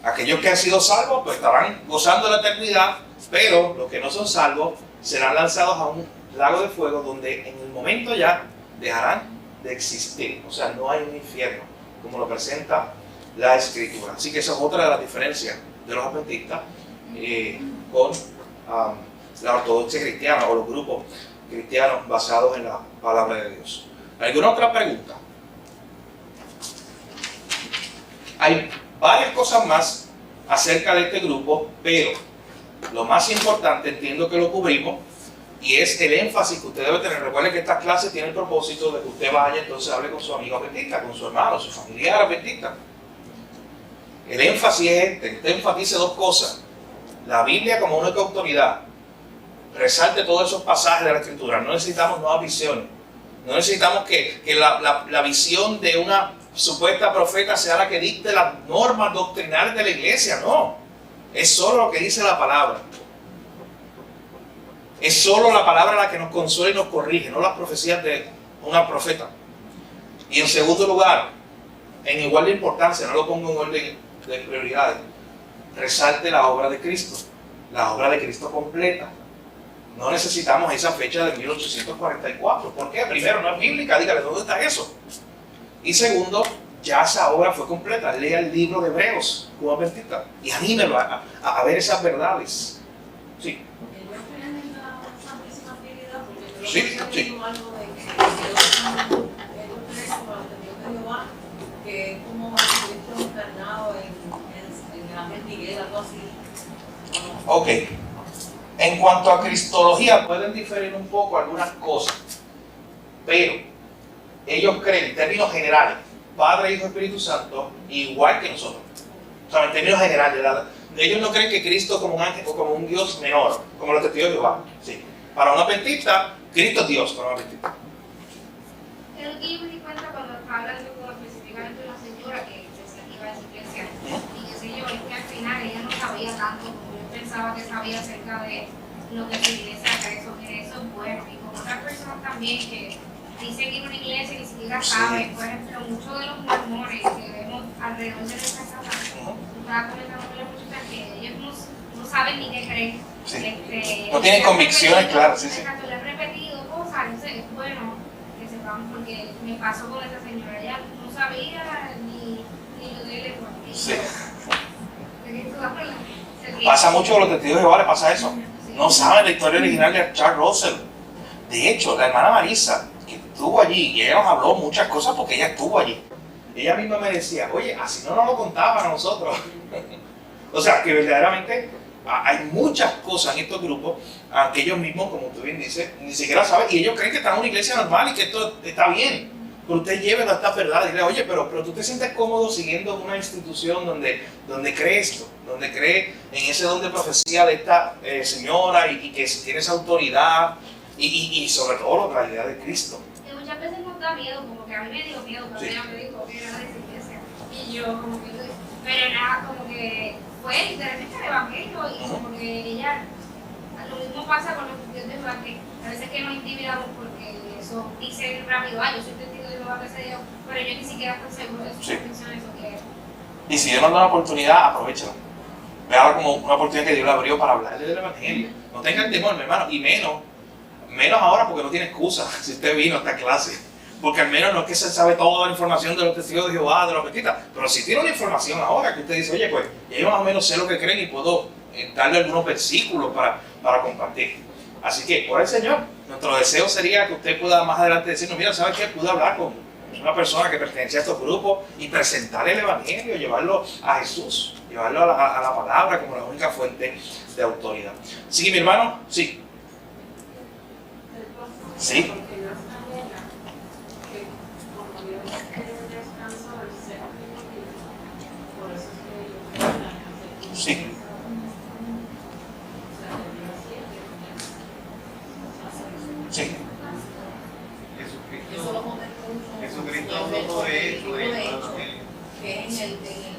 Speaker 1: aquellos que han sido salvos pues estarán gozando la eternidad, pero los que no son salvos serán lanzados a un lago de fuego donde en el momento ya dejarán de existir. O sea, no hay un infierno, como lo presenta la Escritura. Así que esa es otra de las diferencias de los adventistas con la ortodoxia cristiana o los grupos cristianos basados en la palabra de Dios. ¿Alguna otra pregunta? Hay varias cosas más acerca de este grupo, pero lo más importante, entiendo que lo cubrimos, y es el énfasis que usted debe tener. Recuerde que estas clases tienen el propósito de que usted vaya, entonces hable con su amigo adventista, con su hermano, su familiar adventista. El énfasis es usted enfatice dos cosas: la Biblia como única autoridad, resalte todos esos pasajes de la Escritura. No necesitamos nuevas visiones, no necesitamos que la visión de una supuesta profeta sea la que dicte las normas doctrinales de la iglesia. No, es solo lo que dice la palabra. Es solo la palabra la que nos consuela y nos corrige, no las profecías de una profeta. Y en segundo lugar, en igual de importancia, no lo pongo en orden de prioridades, resalte la obra de Cristo, la obra de Cristo completa. No necesitamos esa fecha de 1844. ¿Por qué? Primero, no es bíblica, dígale, ¿dónde está eso? Y segundo, ya esa obra fue completa. Lea el libro de Hebreos como adventista y anímelo a ver esas verdades. Sí. Sí, sí.
Speaker 8: Que es como Cristo encarnado en Ángel Miguel, algo así.
Speaker 1: Ok. En cuanto a cristología, pueden diferir un poco algunas cosas, pero ellos creen en términos generales, Padre, Hijo, Espíritu Santo, igual que nosotros. O sea, en términos generales, ellos no creen que Cristo como un ángel o como un Dios menor, como los testigos de Jehová. Sí. Para un adventista, Cristo es Dios para un adventista.
Speaker 2: Es lo que yo me di cuenta cuando estaba hablando específicamente de una señora que decía que iba a decir iglesia. Y qué sé yo, es que al final ella no sabía tanto como yo pensaba que sabía acerca de lo que la iglesia cree sobre eso es bueno. Y como otras personas también que dicen ir a una iglesia y ni siquiera saben, por ejemplo, muchos de los mormones que vemos alrededor de nuestra casa, estaba comentando con las muchachas que ellos no saben ni qué creen.
Speaker 1: Sí. No tienen convicciones claras. Sí, sí.
Speaker 2: Le he repetido cosas, entonces es bueno que sepamos, porque me pasó con esa señora, ella no sabía ni lo del lenguaje.
Speaker 1: Sí. Pasa mucho con los testigos de Jehová, le pasa eso. No saben la historia original de Charles Russell. De hecho, la hermana Marisa, que estuvo allí, y ella nos habló muchas cosas porque ella estuvo allí. Ella misma me decía, oye, así no nos lo contaban a nosotros. O sea, que verdaderamente hay muchas cosas en estos grupos que ellos mismos, como tú bien dices, ni siquiera saben, y ellos creen que están en una iglesia normal y que esto está bien. pero usted llévelo a esta verdad. Dile, oye, pero tú te sientes cómodo siguiendo una institución donde cree esto, donde cree en ese don de profecía de esta señora y que tiene esa autoridad y sobre todo la realidad de Cristo.
Speaker 5: Que muchas veces nos da miedo, como que a mí me dio miedo, pero
Speaker 1: Sí.
Speaker 5: ella me dijo que era de esa iglesia. Y yo como que, pero era como que fue literalmente el evangelio y como que ella, lo mismo pasa con los estudios de Jehová, que a veces que nos intimidamos porque eso dice rápido, yo soy testigo de Jehová, que sé yo, pero yo ni siquiera estoy seguro de sus
Speaker 1: Sí.
Speaker 5: convicciones o qué.
Speaker 1: Y si Dios nos da una oportunidad, aprovechala. Véala como una oportunidad que Dios le abrió para hablarle del evangelio. No tengan temor, mi hermano, y menos ahora porque no tiene excusa si usted vino a esta clase. Porque al menos no es que se sabe toda la información de los testigos de Jehová, de los bautistas, pero si tiene una información ahora que usted dice, oye, pues ya yo más o menos sé lo que creen y puedo darle algunos versículos para compartir. Así que, por el Señor, nuestro deseo sería que usted pueda más adelante decirnos, mira, ¿sabes qué? Pude hablar con una persona que pertenecía a estos grupos y presentar el evangelio, llevarlo a Jesús, llevarlo a la palabra como la única fuente de autoridad. ¿Sí, mi hermano? Sí. Sí.
Speaker 8: Porque no está buena, que como Dios descansó el séptimo día, por eso es que ellos van a hacer
Speaker 1: Sí.
Speaker 8: O sea, el día 7
Speaker 1: Sí.
Speaker 3: Eso lo contestó
Speaker 4: Jesucristo
Speaker 3: en el
Speaker 4: habló de hecho,
Speaker 3: libro de
Speaker 4: en el
Speaker 3: Hechos,
Speaker 4: Evangelio.
Speaker 3: que en el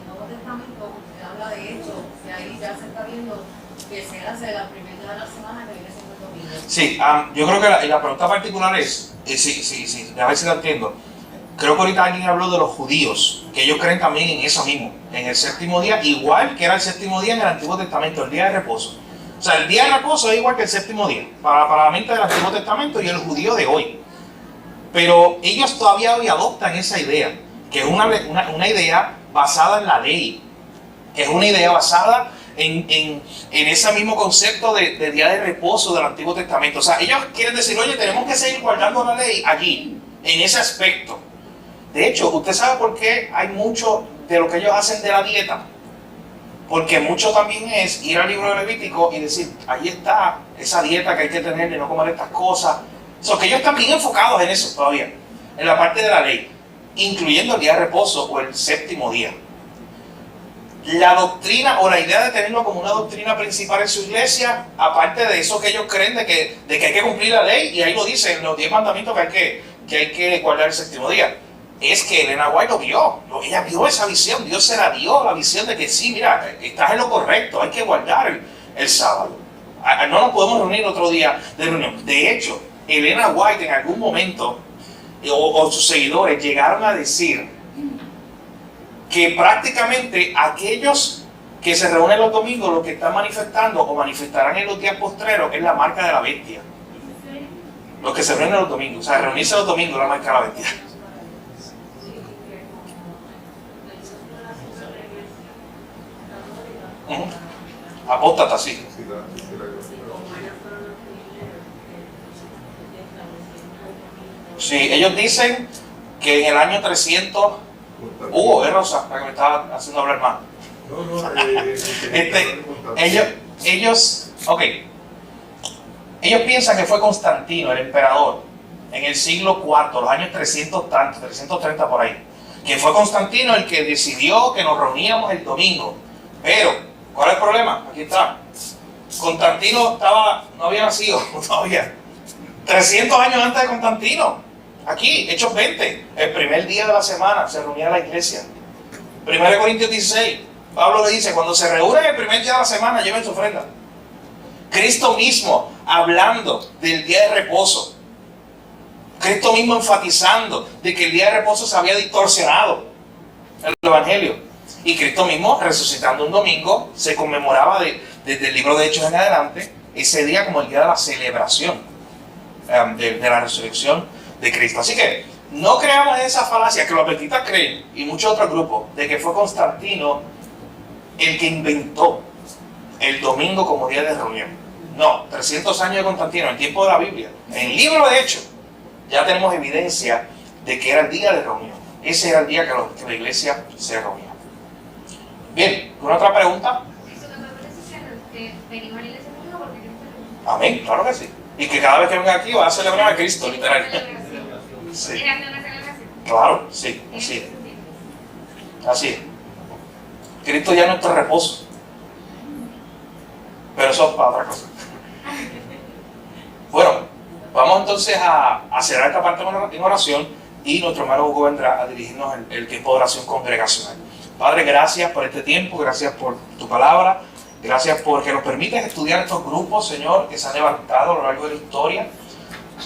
Speaker 3: Nuevo Testamento se habla de Hechos, que ahí ya se está viendo que se hace la primera día de la semana que viene siendo el domingo.
Speaker 1: Sí, yo creo que la pregunta particular es, sí, a ver si la entiendo. Creo que ahorita alguien habló de los judíos, que ellos creen también en eso mismo, en el séptimo día, igual que era el séptimo día en el Antiguo Testamento, el día de reposo. O sea, el día de reposo es igual que el séptimo día, para la mente del Antiguo Testamento y el judío de hoy. Pero ellos todavía hoy adoptan esa idea, que es una idea basada en la ley, que es una idea basada en ese mismo concepto de día de reposo del Antiguo Testamento. O sea, ellos quieren decir, oye, tenemos que seguir guardando la ley allí, en ese aspecto. De hecho, ¿usted sabe por qué hay mucho de lo que ellos hacen de la dieta? Porque mucho también es ir al libro de Levítico y decir, ahí está esa dieta que hay que tener de no comer estas cosas. O sea, que ellos están bien enfocados en eso todavía, en la parte de la ley, incluyendo el día de reposo o el séptimo día. La doctrina o la idea de tenerlo como una doctrina principal en su iglesia, aparte de eso que ellos creen de que hay que cumplir la ley, y ahí lo dice en los 10 mandamientos que hay que guardar el séptimo día, es que Elena White lo vio, ella vio esa visión, Dios se la dio, la visión de que sí, mira, estás en lo correcto, hay que guardar el sábado. No nos podemos reunir otro día de reunión. De hecho, Elena White en algún momento, o sus seguidores llegaron a decir que prácticamente aquellos que se reúnen los domingos, lo que están manifestando o manifestarán en los días postreros es la marca de la bestia. Los que se reúnen los domingos, o sea, reunirse los domingos es la marca de la bestia. Apóstata, sí. Sí, ellos dicen que en el año 300 Hugo, es Rosa, la que me estaba haciendo hablar más. Ellos piensan que fue Constantino, el emperador, en el siglo IV, los años 330 por ahí, que fue Constantino el que decidió que nos reuníamos el domingo. Pero, ¿cuál es el problema? Aquí está. Constantino no había nacido todavía. 300 años antes de Constantino. Aquí, Hechos 20, el primer día de la semana se reunía la iglesia. 1 Corintios 16, Pablo le dice, cuando se reúnen el primer día de la semana, lleven su ofrenda. Cristo mismo hablando del día de reposo. Cristo mismo enfatizando de que el día de reposo se había distorsionado el Evangelio. Y Cristo mismo resucitando un domingo, se conmemoraba desde el libro de Hechos en adelante, ese día como el día de la celebración de la resurrección de Cristo. Así que no creamos en esa falacia que los adventistas creen, y muchos otros grupos, de que fue Constantino el que inventó el domingo como día de reunión. No, 300 años de Constantino, en el tiempo de la Biblia, en el libro de Hechos, ya tenemos evidencia de que era el día de reunión. Ese era el día que la iglesia se reunía. Bien, ¿alguna otra pregunta?
Speaker 5: Eso que me parece que venimos a la iglesia conmigo porque Cristo es el
Speaker 1: Amén, claro que sí. Y que cada vez que venga aquí va a celebrar a Cristo, literal. Sí.
Speaker 5: ¿Quieres hacer una celebración?
Speaker 1: Claro, sí, así es. Así es. Cristo ya es nuestro reposo. Pero eso es para otra cosa. Bueno, vamos entonces a cerrar esta parte en oración y nuestro hermano Hugo vendrá a dirigirnos el tiempo de oración congregacional. Padre, gracias por este tiempo, gracias por tu palabra, gracias porque nos permites estudiar estos grupos, Señor, que se han levantado a lo largo de la historia,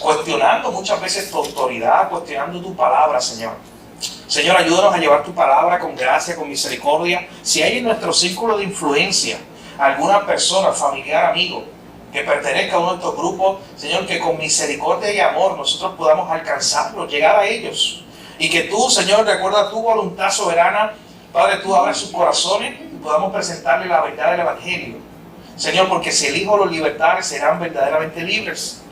Speaker 1: cuestionando muchas veces tu autoridad, cuestionando tu palabra, Señor. Señor, ayúdanos a llevar tu palabra con gracia, con misericordia. Si hay en nuestro círculo de influencia alguna persona, familiar, amigo, que pertenezca a uno de estos grupos, Señor, que con misericordia y amor nosotros podamos alcanzarlos, llegar a ellos. Y que tú, Señor, de acuerdo a tu voluntad soberana, Padre, tú abres sus corazones y podamos presentarle la verdad del Evangelio. Señor, porque si el Hijo los libertare, serán verdaderamente libres.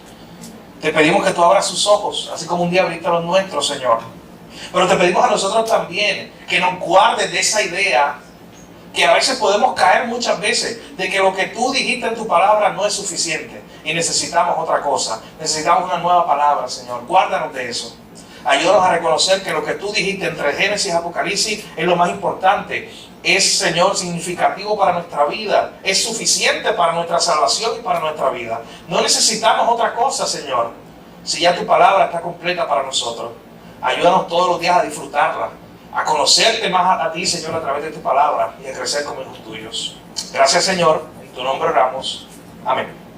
Speaker 1: Te pedimos que tú abras sus ojos, así como un día abriste los nuestros, Señor. Pero te pedimos a nosotros también que nos guardes de esa idea que a veces podemos caer muchas veces, de que lo que tú dijiste en tu palabra no es suficiente y necesitamos otra cosa, necesitamos una nueva palabra, Señor. Guárdanos de eso. Ayúdanos a reconocer que lo que tú dijiste entre Génesis y Apocalipsis es lo más importante. Es, Señor, significativo para nuestra vida, es suficiente para nuestra salvación y para nuestra vida. No necesitamos otra cosa, Señor, si ya tu palabra está completa para nosotros. Ayúdanos todos los días a disfrutarla, a conocerte más a ti, Señor, a través de tu palabra y a crecer como hijos tuyos. Gracias, Señor, en tu nombre oramos. Amén.